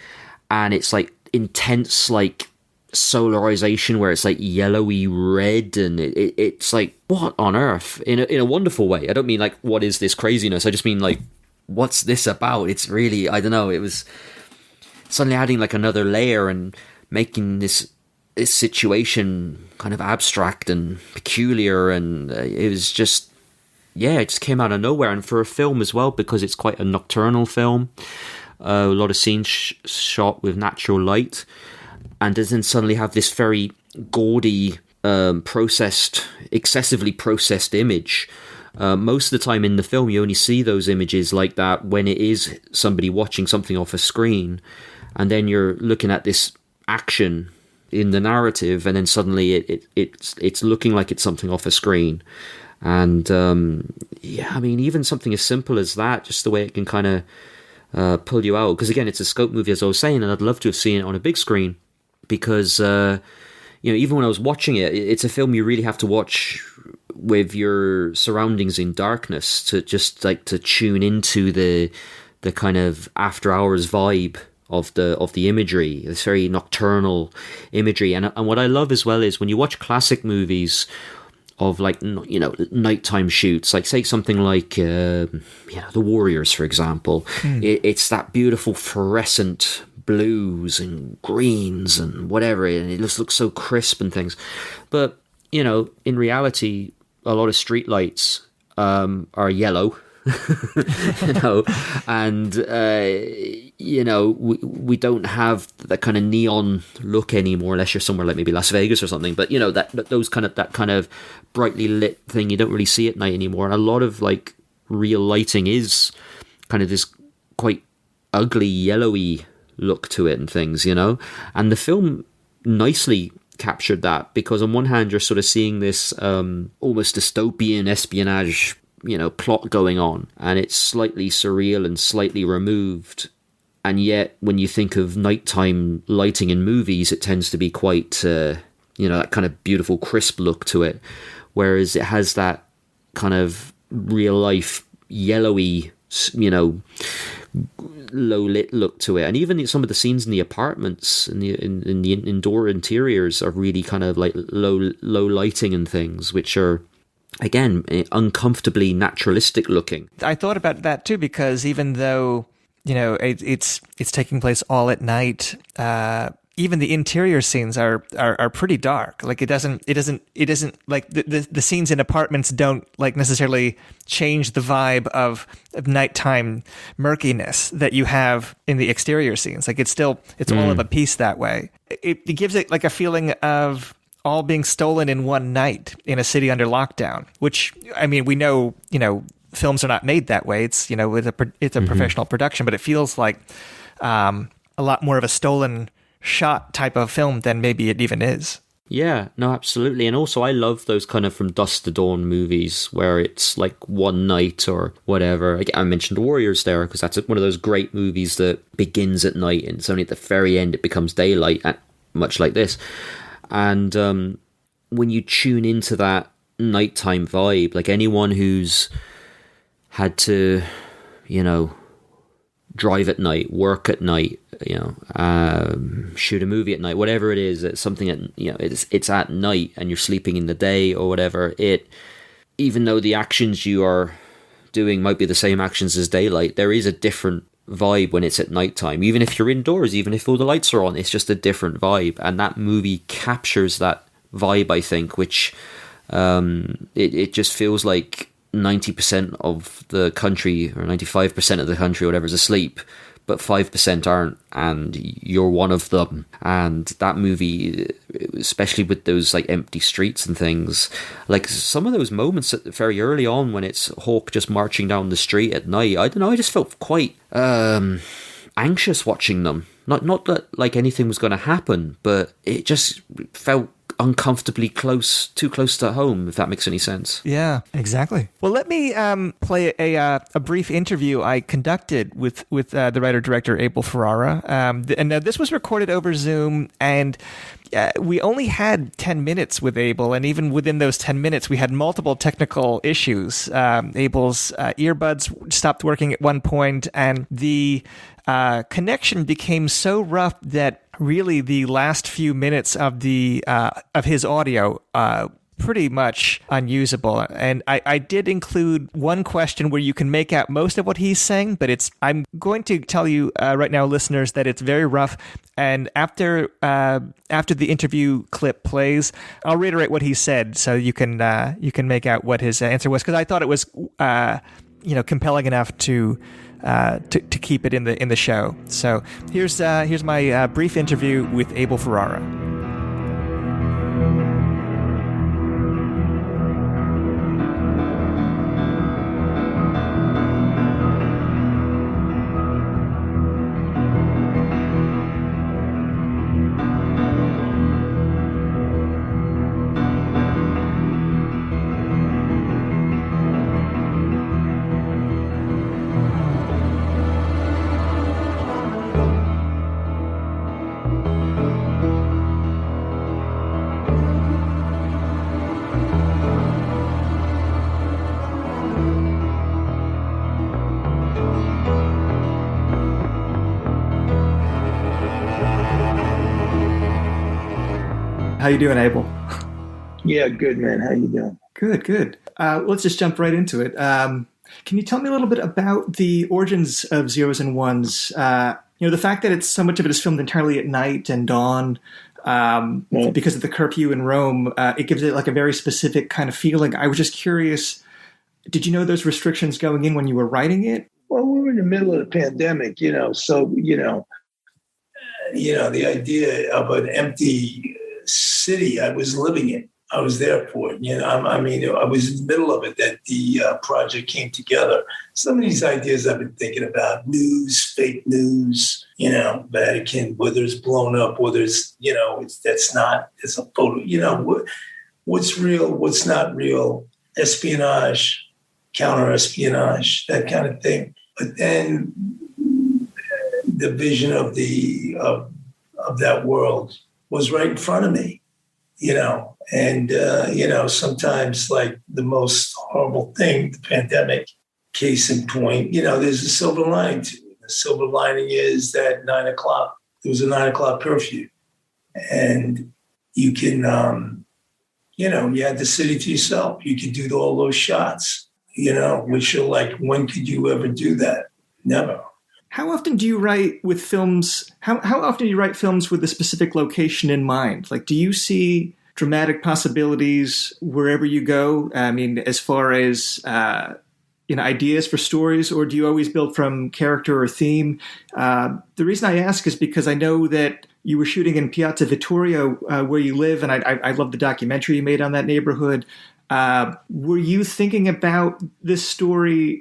and it's like intense like solarization where it's like yellowy red, and it's like, what on earth, in a wonderful way. I don't mean like, what is this craziness, I just mean like, what's this about? It's really, I don't know, it was suddenly adding like another layer and making this situation kind of abstract and peculiar, and it was just, it just came out of nowhere. And for a film as well, because it's quite a nocturnal film, a lot of scenes shot with natural light, and then suddenly have this very gaudy, excessively processed image. Most of the time in the film, you only see those images like that when it is somebody watching something off a screen, and then you're looking at this action in the narrative, and then suddenly it's looking like it's something off a screen. And I mean, even something as simple as that, just the way it can kind of pull you out, because again, it's a scope movie, as I was saying, and I'd love to have seen it on a big screen, because even when I was watching it, it's a film you really have to watch with your surroundings in darkness to just like to tune into the kind of after hours vibe of the imagery, this very nocturnal imagery. And what I love as well is when you watch classic movies, of like, nighttime shoots, like say something like The Warriors, for example. It's that beautiful fluorescent blues and greens and whatever, and it just looks so crisp and things. But in reality, a lot of street lights are yellow. And we don't have that kind of neon look anymore, unless you're somewhere like maybe Las Vegas or something. But that kind of brightly lit thing, you don't really see at night anymore. And a lot of like real lighting is kind of this quite ugly, yellowy look to it and things, And the film nicely captured that, because on one hand you're sort of seeing this almost dystopian espionage plot going on, and it's slightly surreal and slightly removed, and yet when you think of nighttime lighting in movies, it tends to be quite that kind of beautiful crisp look to it, whereas it has that kind of real life yellowy low lit look to it. And even some of the scenes in the apartments in the indoor interiors are really kind of like low lighting and things, which are again uncomfortably naturalistic looking. I thought about that too, because even though it's taking place all at night, even the interior scenes are pretty dark. Like it doesn't like the scenes in apartments don't like necessarily change the vibe of nighttime murkiness that you have in the exterior scenes. Like it's all of a piece that way. It gives it like a feeling of all being stolen in one night in a city under lockdown, which, I mean, we know, films are not made that way. It's, it's a professional production, but it feels like a lot more of a stolen shot type of film than maybe it even is. Yeah, no, absolutely. And also I love those kind of from dusk to dawn movies where it's like one night or whatever. I mentioned The Warriors there because that's one of those great movies that begins at night and it's only at the very end it becomes daylight, much like this. And when you tune into that nighttime vibe, like anyone who's had to, drive at night, work at night, shoot a movie at night, whatever it is, it's something that, it's at night and you're sleeping in the day or whatever, even though the actions you are doing might be the same actions as daylight, there is a different vibe when it's at nighttime. Even if you're indoors, even if all the lights are on, it's just a different vibe, and that movie captures that vibe, I think, which it just feels like 90% of the country or 95% of the country or whatever is asleep, but 5% aren't, and you're one of them. And that movie, especially with those like empty streets and things, like some of those moments very early on when it's Hawk just marching down the street at night, I don't know, I just felt quite anxious watching them. Not that like anything was going to happen, but it just felt uncomfortably too close to home, if that makes any sense. Yeah, exactly. Well, let me play a brief interview I conducted with the writer-director Abel Ferrara. And this was recorded over Zoom, and we only had 10 minutes with Abel, and even within those 10 minutes, we had multiple technical issues. Abel's earbuds stopped working at one point, and the connection became so rough that really the last few minutes of his audio pretty much unusable. And I did include one question where you can make out most of what he's saying, but I'm going to tell you right now, listeners, that it's very rough. And after the interview clip plays, I'll reiterate what he said so you can make out what his answer was, because I thought it was compelling enough to keep it in the show. So here's my brief interview with Abel Ferrara. How you doing, Abel? Yeah, good man. How you doing? Good, good. Let's just jump right into it. Can you tell me a little bit about the origins of Zeros and Ones? The fact that it's so much of it is filmed entirely at night and dawn Right. because of the curfew in Rome. It gives it like a very specific kind of feeling. I was just curious. Did you know those restrictions going in when you were writing it? Well, we were in the middle of the pandemic, so the idea of an empty city, I was living in. I was there for it. I was in the middle of it that the project came together. Some of these ideas I've been thinking about: news, fake news, Vatican, whether it's blown up, whether it's it's a photo. What's real, what's not real, espionage, counter espionage, that kind of thing. But then the vision of of that world was right in front of me, and sometimes like the most horrible thing, the pandemic, case in point, there's a silver lining to it. The silver lining is that 9 o'clock, there was a 9 o'clock curfew, and you can, you had the city to yourself. You could do all those shots, which are like, when could you ever do that? Never. How often do you write with films? How often do you write films with a specific location in mind? Like, do you see dramatic possibilities wherever you go? I mean, as far as ideas for stories, or do you always build from character or theme? The reason I ask is because I know that you were shooting in Piazza Vittorio, where you live, and I love the documentary you made on that neighborhood. Were you thinking about this story?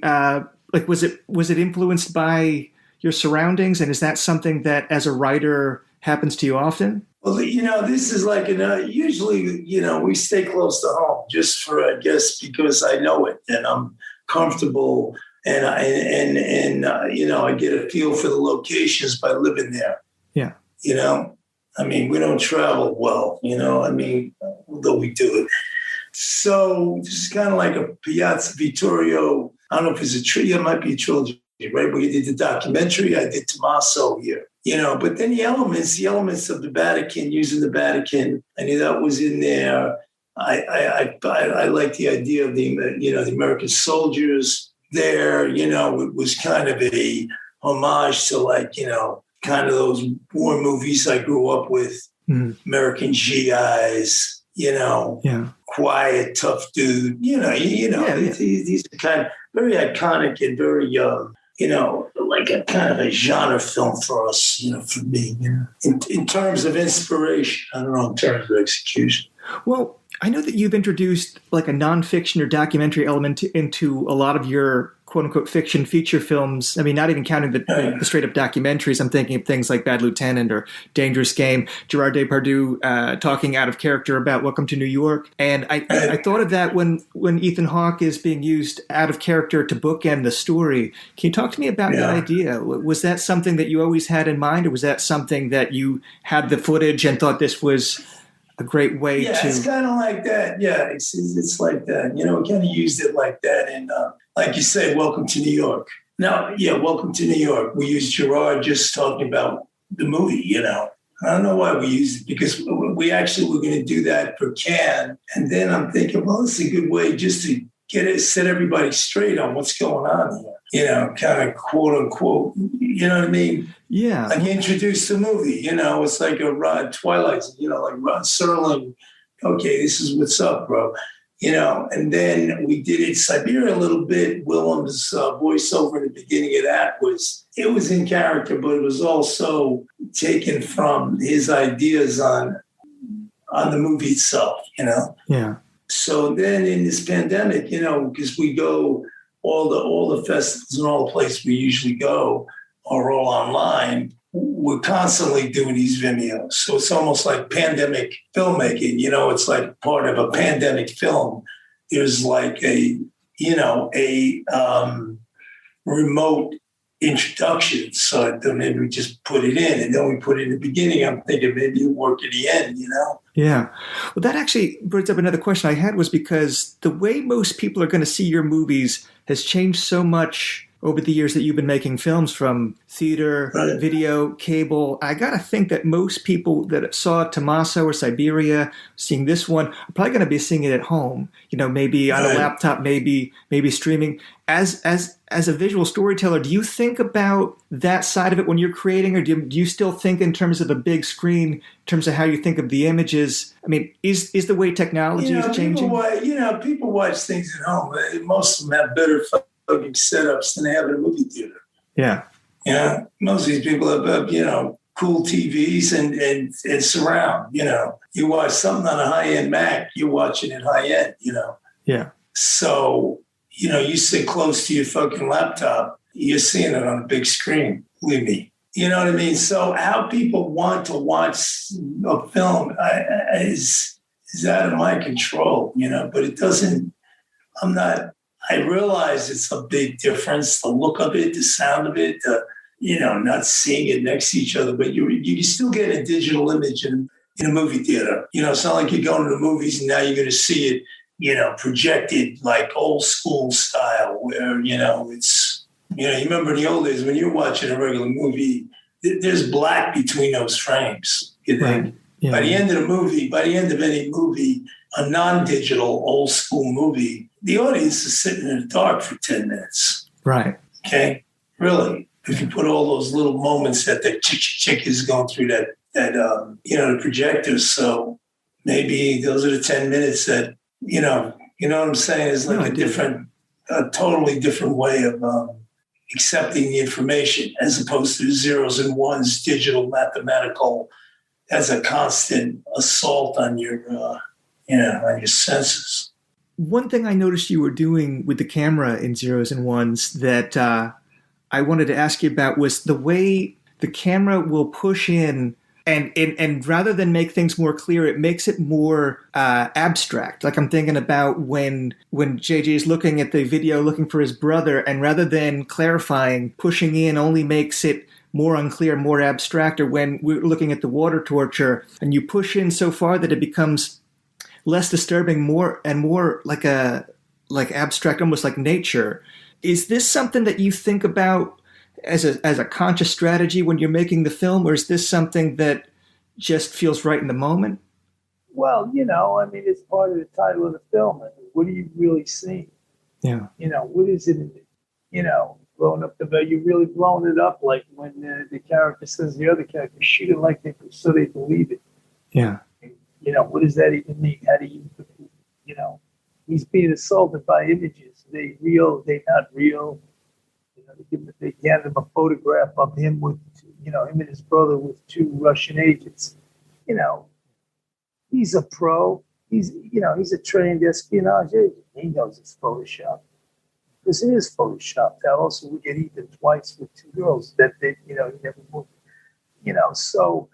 Was it influenced by your surroundings, and is that something that, as a writer, happens to you often? Well, this is like, usually, we stay close to home just for, I guess, because I know it and I'm comfortable, and I get a feel for the locations by living there. Yeah. We don't travel well, although we do it. So this is kind of like a Piazza Vittorio. I don't know if it's a tree. It might be a trilogy, right? We did the documentary. I did Tommaso here, But then the elements of the Vatican, using the Vatican, I knew that was in there. I like the idea of the American soldiers there. It was kind of a homage to kind of those war movies I grew up with, American GIs. Yeah. Quiet, tough dude. These are kind of very iconic and very, like a kind of a genre film for us, for me, in terms of inspiration. I don't know, in terms of execution. Well, I know that you've introduced like a nonfiction or documentary element into a lot of your quote unquote fiction feature films. I mean, not even counting the straight up documentaries. I'm thinking of things like Bad Lieutenant or Dangerous Game, Gerard Depardieu talking out of character about Welcome to New York. And I thought of that when Ethan Hawke is being used out of character to bookend the story. Can you talk to me about that idea? Was that something that you always had in mind, or was that something that you had the footage and thought this was a great way to... Yeah, it's kind of like that. Yeah, it's like that. We kind of used it like that. And like you say, Welcome to New York. Now, Welcome to New York. We used Gerard just talking about the movie, I don't know why we used it, because we actually were going to do that for Cannes. And then I'm thinking, well, it's a good way just to set everybody straight on what's going on here. Kind of quote unquote, you know what I mean? Yeah. Like introduce the movie, it's like a Twilight, like Rod Serling. Okay, this is what's up, bro. And then we did it Siberia a little bit. Willem's voiceover in the beginning of that was in character, but it was also taken from his ideas on the movie itself, Yeah. So then in this pandemic, because we go all the festivals and all the places we usually go are all online, we're constantly doing these Vimeos. So it's almost like pandemic filmmaking. It's like part of a pandemic film. There's like a remote introduction. So then maybe we just put it in, and then we put it in the beginning. I'm thinking maybe it'll work at the end, Yeah. Well, that actually brings up another question I had, was because the way most people are going to see your movies has changed so much over the years that you've been making films, from theater, Right. video, cable, I got to think that most people that saw Tommaso or Siberia, seeing this one, are probably going to be seeing it at home, maybe on a Right. laptop, maybe streaming. As a visual storyteller, do you think about that side of it when you're creating, or do you still think in terms of a big screen, in terms of how you think of the images? I mean, is the way technology is changing? People watch things at home. Most of them have better fucking setups than they have in a movie theater. Yeah. Most of these people have cool TVs and surround. You watch something on a high-end Mac, you're watching it high-end, Yeah. So, you sit close to your fucking laptop, you're seeing it on a big screen, believe me. You know what I mean? So how people want to watch a film is out of my control, but it doesn't, I realize it's a big difference, the look of it, the sound of it, not seeing it next to each other, but you still get a digital image in a movie theater. It's not like you're going to the movies and now you're going to see it, projected like old school style where, it's, you remember in the old days when you're watching a regular movie, there's black between those frames. You think? Right. Yeah. By the end of any movie, a non-digital old school movie, the audience is sitting in the dark for 10 minutes. Right. Okay. Really. If you put all those little moments that the chick is going through that the projector. So maybe those are the 10 minutes that, you know what I'm saying? Is like a totally different way of accepting the information as opposed to the zeros and ones, digital, mathematical, as a constant assault on your, on your senses. One thing I noticed you were doing with the camera in Zeros and Ones that I wanted to ask you about was the way the camera will push in and rather than make things more clear, it makes it more abstract. Like I'm thinking about when JJ is looking at the video, looking for his brother, and rather than clarifying, pushing in only makes it more unclear, more abstract. Or when we're looking at the water torture, and you push in so far that it becomes less disturbing, more and more like abstract, almost like nature. Is this something that you think about as a conscious strategy when you're making the film, or is this something that just feels right in the moment? Well, it's part of the title of the film. I mean, what are you really seeing? Yeah. What is it? Blowing up the bed. You really blowing it up, like when the character says the other character shoot it like they so they believe it. Yeah. What does that even mean? How do you, he's being assaulted by images. They real, they not real. They hand him a photograph of him with, him and his brother with two Russian agents. He's a pro. He's a trained espionage agent. He knows it's Photoshop. Because it is Photoshop. That also we get Ethan twice with two girls that they, he never moved. So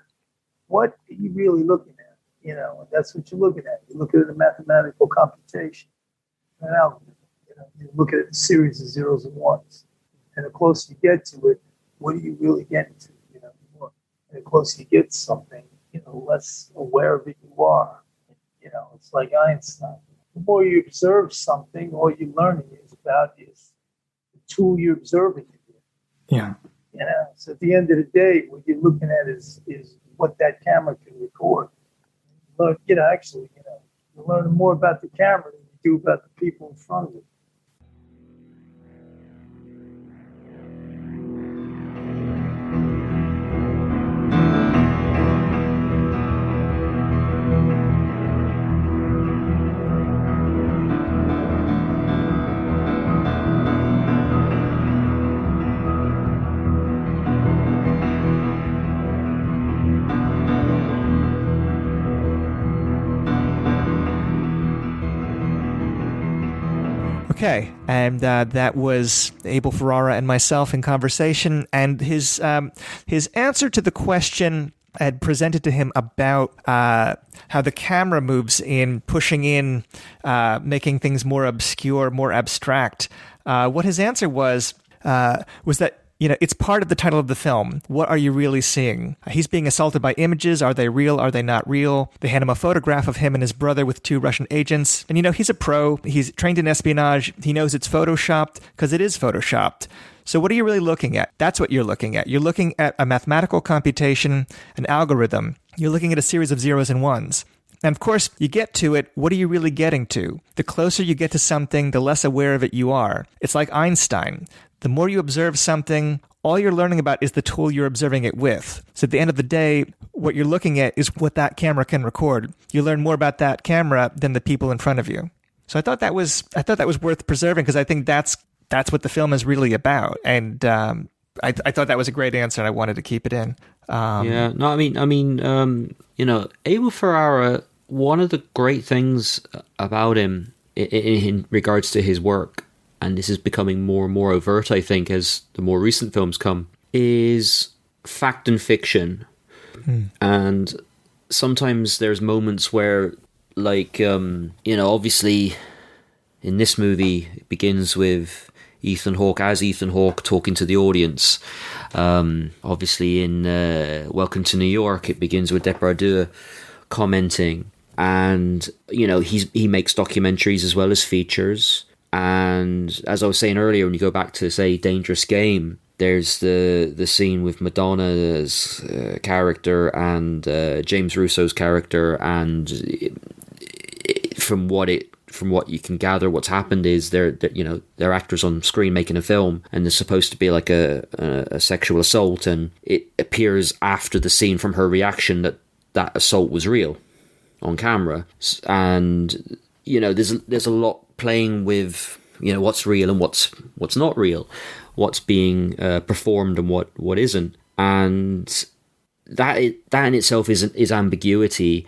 what are you really looking at? And that's what you're looking at. You look at a mathematical computation, an algorithm. You look at a series of zeros and ones. And the closer you get to it, what are you really getting to? More. And the closer you get to something, less aware of it you are. It's like Einstein. The more you observe something, all you're learning is about is the tool you're observing it with. Yeah. So at the end of the day, what you're looking at is what that camera can record. But, you're learning more about the camera than you do about the people in front of it. Okay, and that was Abel Ferrara and myself in conversation, and his answer to the question I had presented to him about how the camera moves in, pushing in, making things more obscure, more abstract. What his answer was that, it's part of the title of the film. What are you really seeing? He's being assaulted by images. Are they real? Are they not real? They hand him a photograph of him and his brother with two Russian agents. And, he's a pro. He's trained in espionage. He knows it's Photoshopped because it is Photoshopped. So what are you really looking at? That's what you're looking at. You're looking at a mathematical computation, an algorithm. You're looking at a series of zeros and ones. And of course, you get to it, what are you really getting to? The closer you get to something, the less aware of it you are. It's like Einstein. The more you observe something, all you're learning about is the tool you're observing it with. So at the end of the day, what you're looking at is what that camera can record. You learn more about that camera than the people in front of you. So I thought that was worth preserving, because I think that's what the film is really about. And I thought that was a great answer, and I wanted to keep it in. Abel Ferrara, one of the great things about him in regards to his work, and this is becoming more and more overt, I think, as the more recent films come, is fact and fiction. And sometimes there's moments where, like, obviously in this movie, it begins with Ethan Hawke talking to the audience. Obviously in Welcome to New York, it begins with Depardieu commenting. And, he makes documentaries as well as features. And as I was saying earlier, when you go back to, say, Dangerous Game, there's the scene with Madonna's character and James Russo's character, and from what you can gather, what's happened is they're actors on screen making a film, and there's supposed to be like a sexual assault, and it appears after the scene from her reaction that assault was real on camera. And there's a lot playing with what's real and what's not real, what's being performed and what isn't, and that in itself is ambiguity.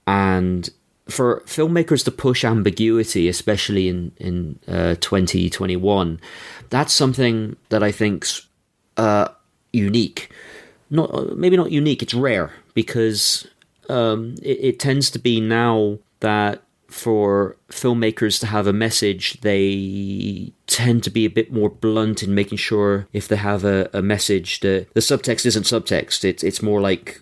And for filmmakers to push ambiguity, especially in 2021, that's something that I think's unique. Maybe not unique. It's rare, because it tends to be now that for filmmakers to have a message, they tend to be a bit more blunt in making sure if they have a message that the subtext isn't subtext. It's more like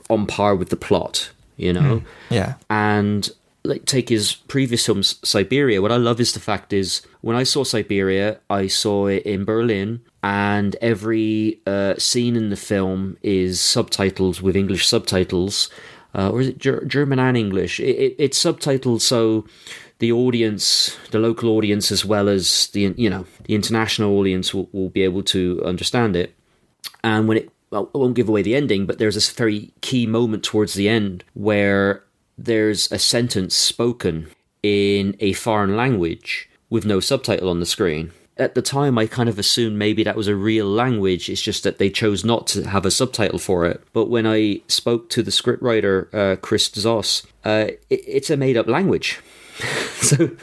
on par with the plot, Yeah. And like, take his previous films, Siberia. What I love is the fact is, when I saw Siberia, I saw it in Berlin, and every scene in the film is subtitled with English subtitles. Or is it German and English? It's subtitled so the audience, the local audience, as well as the international audience will be able to understand it. And I won't give away the ending, but there's this very key moment towards the end where there's a sentence spoken in a foreign language with no subtitle on the screen. At the time, I kind of assumed maybe that was a real language. It's just that they chose not to have a subtitle for it. But when I spoke to the scriptwriter, Chris Zoss, it's a made-up language. So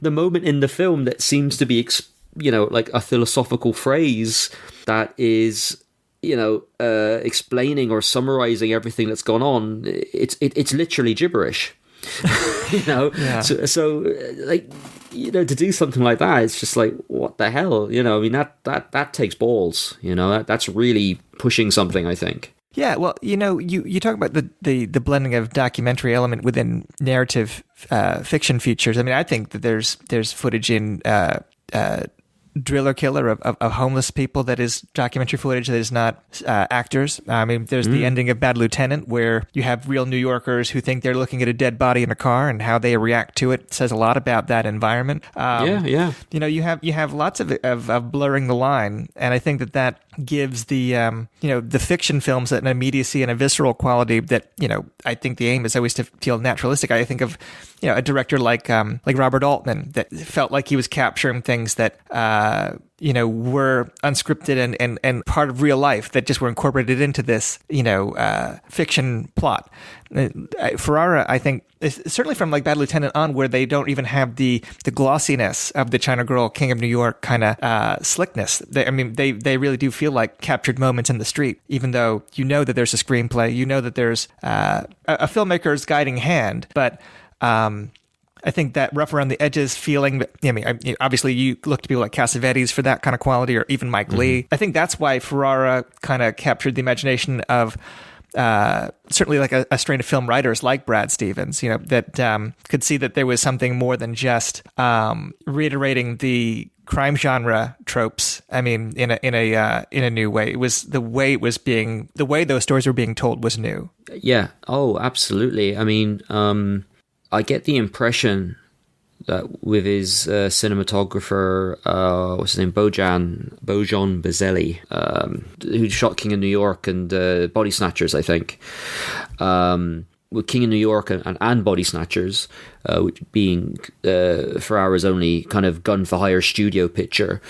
the moment in the film that seems to be, like a philosophical phrase that is, explaining or summarizing everything that's gone on, it's literally gibberish. Yeah. So like, to do something like that, it's just like, what the hell? That takes balls. That's really pushing something, I think. Yeah, well, you talk about the blending of documentary element within narrative fiction features. I mean, I think that there's footage in Driller Killer of homeless people that is documentary footage that is not actors. I mean, there's the ending of Bad Lieutenant, where you have real New Yorkers who think they're looking at a dead body in a car, and how they react to it says a lot about that environment. Yeah. You have lots of blurring the line, and I think that gives the the fiction films an immediacy and a visceral quality that I think the aim is always to feel naturalistic. I think of a director like Robert Altman, that felt like he was capturing things that were unscripted and part of real life that just were incorporated into this fiction plot. Ferrara, I think, certainly from like Bad Lieutenant on, where they don't even have the glossiness of the China Girl, King of New York kind of slickness. They really do feel like captured moments in the street, even though that there's a screenplay, that there's a filmmaker's guiding hand, but I think that rough around the edges feeling, obviously you look to people like Cassavetes for that kind of quality, or even Mike Leigh. I think that's why Ferrara kind of captured the imagination of certainly like a strain of film writers like Brad Stevens, that could see that there was something more than just reiterating the crime genre tropes. I mean, in a new way. It was the way those stories were being told was new. Yeah. Oh, absolutely. I mean, I get the impression that with his cinematographer, what's his name, Bojan Bazelli, who shot King of New York and Body Snatchers, I think. With King of New York and Body Snatchers, which being Ferrara's only kind of gun-for-hire studio picture,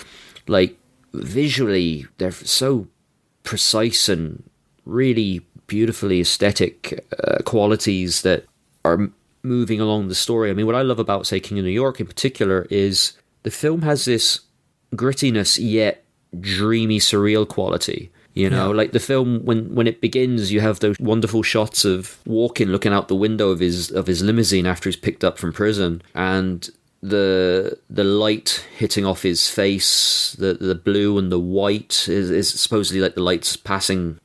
like visually, they're so precise and really beautifully aesthetic qualities that are moving along the story. I mean, what I love about, say, King of New York in particular is the film has this grittiness yet dreamy, surreal quality. You know, like the film, when it begins, you have those wonderful shots of Walken looking out the window of his limousine after he's picked up from prison, and the light hitting off his face, the blue and the white is supposedly like the lights coming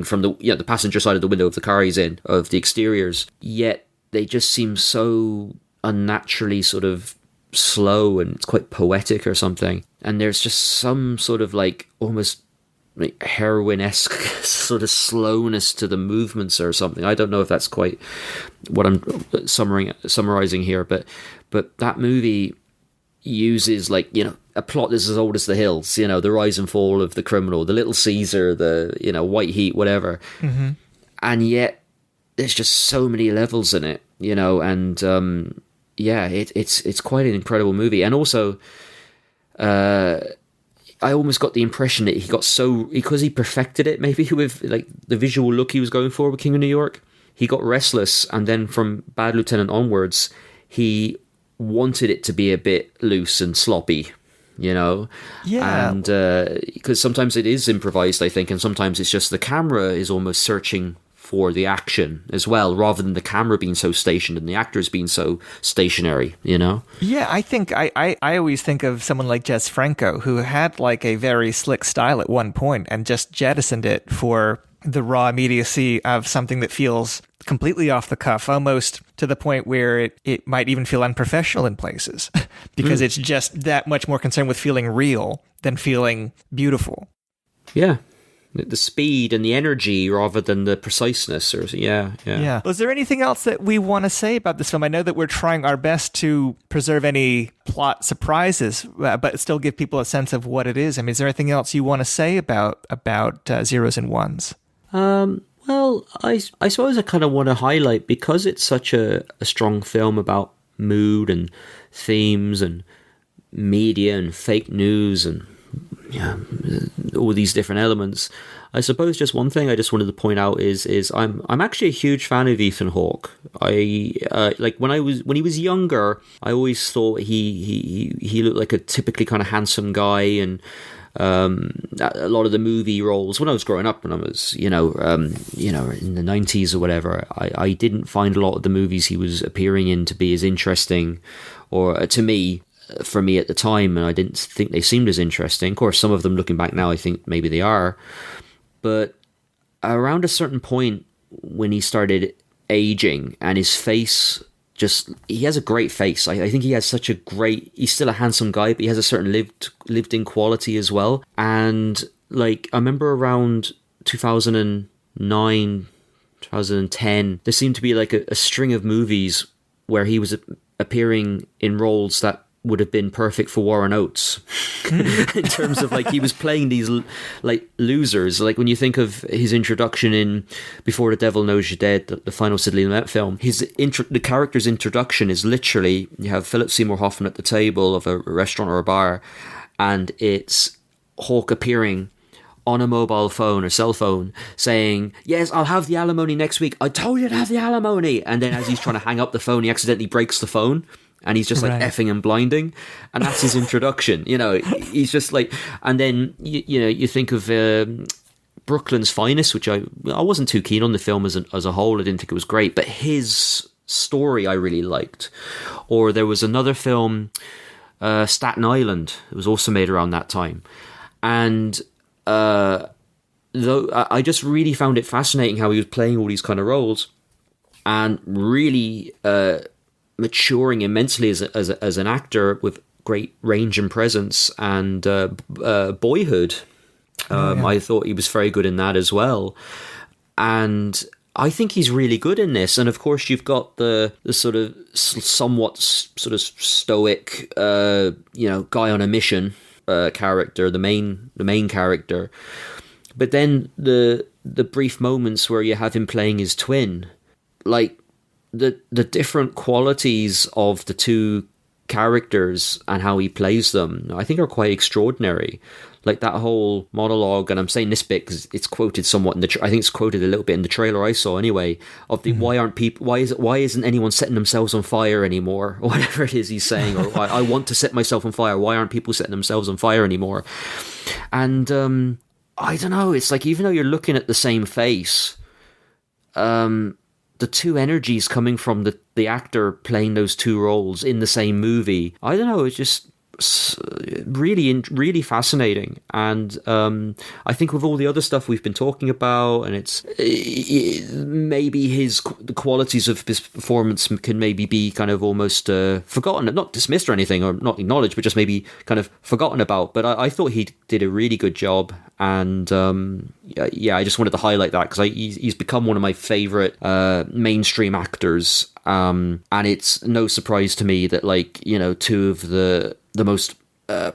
from the passenger side of the window of the car he's in, of the exteriors. Yet they just seem so unnaturally sort of slow, and it's quite poetic or something. And there's just some sort of like almost like heroine-esque sort of slowness to the movements or something. I don't know if that's quite what I'm summarizing here, but that movie uses, like, you know, a plot that's as old as the hills, you know, the rise and fall of the criminal, the Little Caesar, the, you know, White Heat, whatever. Mm-hmm. And yet there's just so many levels in it, you know, and it's quite an incredible movie. And also I almost got the impression that he got because he perfected it maybe with like the visual look he was going for with King of New York, he got restless, and then from Bad Lieutenant onwards he wanted it to be a bit loose and sloppy, you know. Yeah. And because sometimes it is improvised, I think, and sometimes it's just the camera is almost searching for the action as well, rather than the camera being so stationed and the actors being so stationary, you know? Yeah, I think I always think of someone like Jess Franco, who had like a very slick style at one point and just jettisoned it for the raw immediacy of something that feels completely off the cuff, almost to the point where it might even feel unprofessional in places because it's just that much more concerned with feeling real than feeling beautiful. Yeah. The speed and the energy rather than the preciseness. Yeah. Was there anything else that we want to say about this film? I know that we're trying our best to preserve any plot surprises, but still give people a sense of what it is. I mean, is there anything else you want to say about Zeros and Ones? Well, I suppose I kind of want to highlight, because it's such a strong film about mood and themes and media and fake news and all these different elements. I suppose just one thing I just wanted to point out is I'm actually a huge fan of Ethan Hawke. I like when he was younger, I always thought he looked like a typically kind of handsome guy, and a lot of the movie roles when I was growing up, when I was in the 90s or whatever, I didn't find a lot of the movies he was appearing in to be as interesting, or for me at the time, and I didn't think they seemed as interesting. Of course, some of them, looking back now, I think maybe they are. But around a certain point, when he started aging and his face he has a great face. I think he has he's still a handsome guy, but he has a certain lived in quality as well. And like, I remember around 2009, 2010, there seemed to be like a string of movies where he was appearing in roles that would have been perfect for Warren Oates in terms of like he was playing these like losers. Like when you think of his introduction in Before the Devil Knows You're Dead, the final Sidney Lumet film, the character's introduction is literally, you have Philip Seymour Hoffman at the table of a restaurant or a bar, and it's Hawke appearing on a mobile phone or cell phone saying, "Yes, I'll have the alimony next week. I told you to have the alimony." And then as he's trying to hang up the phone, he accidentally breaks the phone. And he's just like effing and blinding, and that's his introduction. You know, he's just like, and then you think of Brooklyn's Finest, which I wasn't too keen on the film as a whole. I didn't think it was great, but his story I really liked. Or there was another film, Staten Island. It was also made around that time, and though I just really found it fascinating how he was playing all these kind of roles, and really maturing immensely as an actor with great range and presence, and Boyhood. I thought he was very good in that as well. And I think he's really good in this. And of course, you've got the sort of somewhat sort of stoic, guy on a mission character, the main character. But then the brief moments where you have him playing his twin, like the different qualities of the two characters and how he plays them, I think are quite extraordinary. Like that whole monologue, and I'm saying this bit because it's quoted somewhat in I think it's quoted a little bit in the trailer I saw anyway, of the why isn't anyone setting themselves on fire anymore, or whatever it is he's saying, or I want to set myself on fire, why aren't people setting themselves on fire anymore? And I don't know, it's like even though you're looking at the same face, the two energies coming from the actor playing those two roles in the same movie, I don't know, it's just really fascinating. And I think with all the other stuff we've been talking about, and it's maybe the qualities of his performance can maybe be kind of almost forgotten, not dismissed or anything, or not acknowledged, but just maybe kind of forgotten about. But I thought he did a really good job. And I just wanted to highlight that because he's become one of my favorite mainstream actors. And it's no surprise to me that, like, two of the most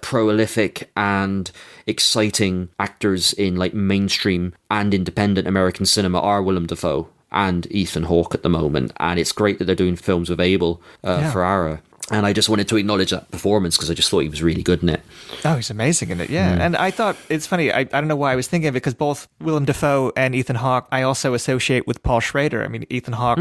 prolific and exciting actors in like mainstream and independent American cinema are Willem Dafoe and Ethan Hawke at the moment. And it's great that they're doing films with Abel Ferrara. And I just wanted to acknowledge that performance because I just thought he was really good in it. Oh, he's amazing in it, yeah. And I thought, it's funny, I don't know why I was thinking of it, because both Willem Dafoe and Ethan Hawke I also associate with Paul Schrader. I mean, Ethan Hawke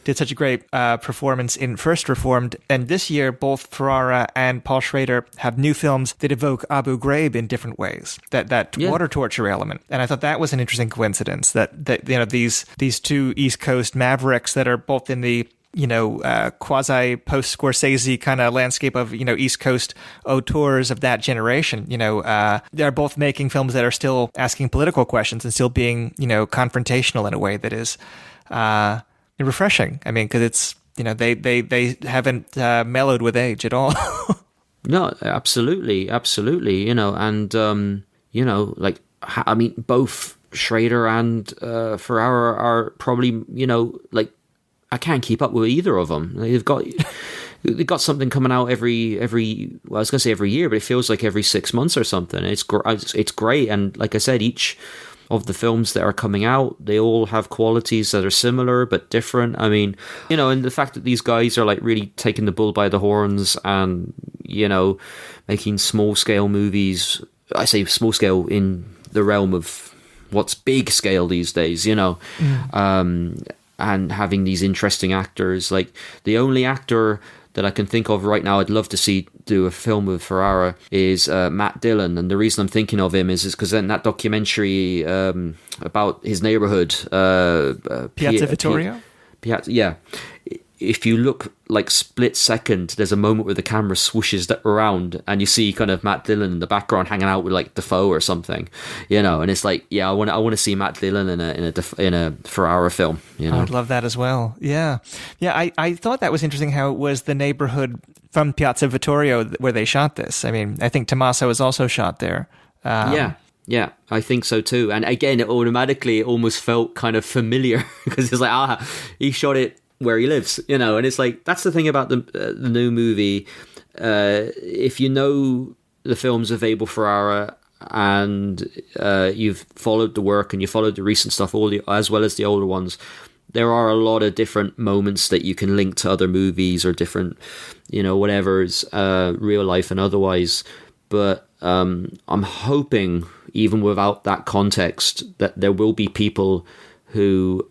did such a great performance in First Reformed, and this year both Ferrara and Paul Schrader have new films that evoke Abu Ghraib in different ways, that water torture element. And I thought that was an interesting coincidence, that these two East Coast mavericks that are both in the quasi post Scorsese kind of landscape of, East Coast auteurs of that generation. They're both making films that are still asking political questions and still being, confrontational in a way that is refreshing. I mean, because it's, they haven't mellowed with age at all. No, absolutely. And, both Schrader and Ferrara are probably, I can't keep up with either of them. They've got something coming out every well, I was going to say every year, but it feels like every 6 months or something. It's great. And like I said, each of the films that are coming out, they all have qualities that are similar but different. I mean, and the fact that these guys are like really taking the bull by the horns and, making small scale movies. I say small scale in the realm of what's big scale these days, and having these interesting actors. Like the only actor that I can think of right now I'd love to see do a film with Ferrara is Matt Dillon. And the reason I'm thinking of him is because in that documentary about his neighborhood, Piazza Vittorio? Yeah. If you look like split second, there's a moment where the camera swooshes around and you see kind of Matt Dillon in the background hanging out with like Dafoe or something, and it's like, I want to see Matt Dillon in a Ferrara film. I would love that as well. Yeah. I thought that was interesting how it was the neighborhood from Piazza Vittorio where they shot this. I mean, I think Tommaso was also shot there. Yeah, I think so too. And again, it automatically almost felt kind of familiar because it's like, he shot it where he lives, and it's like, that's the thing about the new movie. If you know the films of Abel Ferrara and you've followed the work and you followed the recent stuff, as well as the older ones, there are a lot of different moments that you can link to other movies or different, whatever's real life and otherwise. But I'm hoping, even without that context, that there will be people who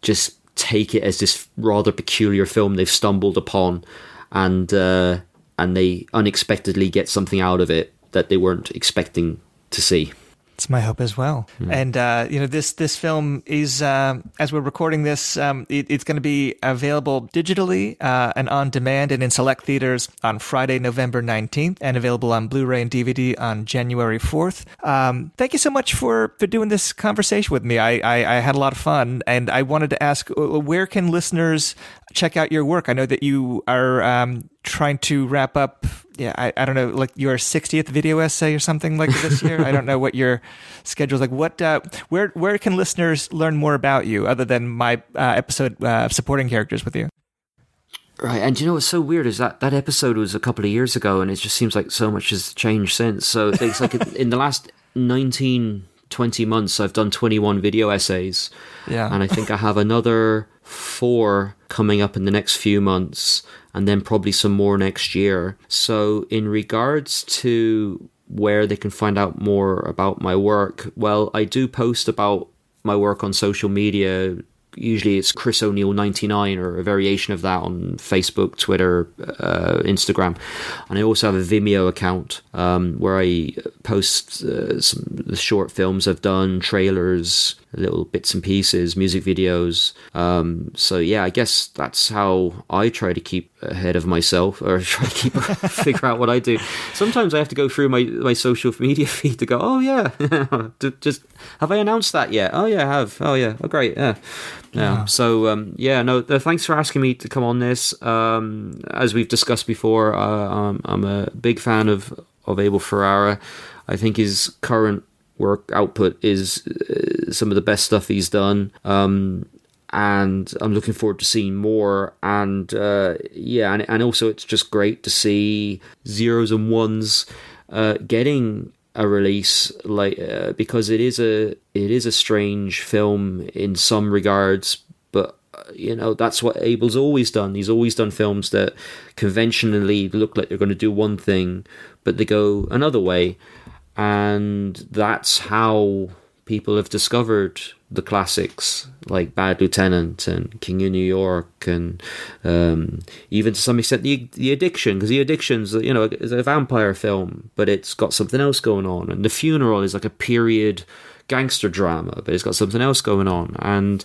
just take it as this rather peculiar film they've stumbled upon, and they unexpectedly get something out of it that they weren't expecting to see. It's my hope as well. And, this film is, as we're recording this, it's going to be available digitally and on demand and in select theaters on Friday, November 19th, and available on Blu-ray and DVD on January 4th. Thank you so much for doing this conversation with me. I had a lot of fun, and I wanted to ask, where can listeners check out your work? I know that you are trying to wrap up. Yeah, I don't know, like your 60th video essay or something like this year. I don't know what your schedule's like. What where can listeners learn more about you other than my episode supporting characters with you? Right, and you know what's so weird is that episode was a couple of years ago, and it just seems like so much has changed since. So it's like in the last 20 months, I've done 21 video essays. Yeah. And I think I have another 4 coming up in the next few months, and then probably some more next year. So in regards to where they can find out more about my work, well, I do post about my work on social media. Usually it's Chris O'Neill 99 or a variation of that on Facebook, Twitter, Instagram. And I also have a Vimeo account where I post some of the short films I've done, trailers, little bits and pieces, music videos. So yeah, I guess that's how I try to keep ahead of myself, or try to keep figure out what I do. Sometimes I have to go through my social media feed to go, oh yeah, just have I announced that yet? Oh yeah, I have. Oh yeah, oh great, yeah. Yeah. So thanks for asking me to come on this. As we've discussed before, I'm a big fan of Abel Ferrara. I think his current work output is some of the best stuff he's done. And I'm looking forward to seeing more. And and also it's just great to see Zeros and Ones getting a release, like because it is a strange film in some regards, but that's what Abel's always done. He's always done films that conventionally look like they're going to do one thing, but they go another way, and that's how people have discovered the classics like Bad Lieutenant and King of New York, and even to some extent the Addiction, because the Addiction's is a vampire film, but it's got something else going on, and The Funeral is like a period gangster drama, but it's got something else going on, and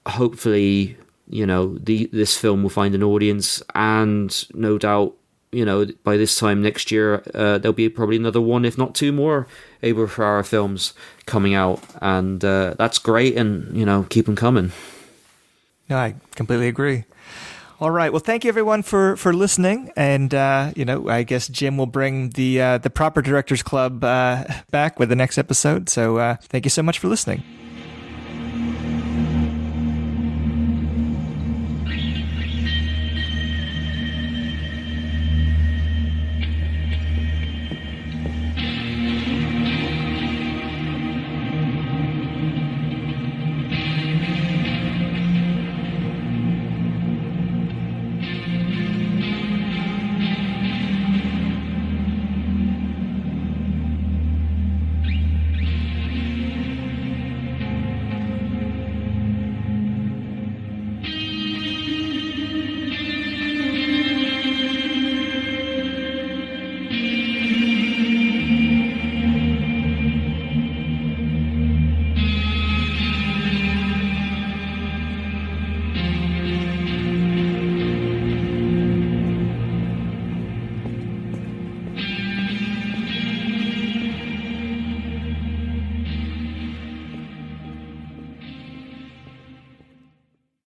hopefully this film will find an audience, and no doubt by this time next year, there'll be probably another one, if not 2 more Abel Ferrara films coming out. And that's great. And, keep them coming. No, I completely agree. All right. Well, thank you, everyone, for listening. And, I guess Jim will bring the Proper Directors Club back with the next episode. So thank you so much for listening.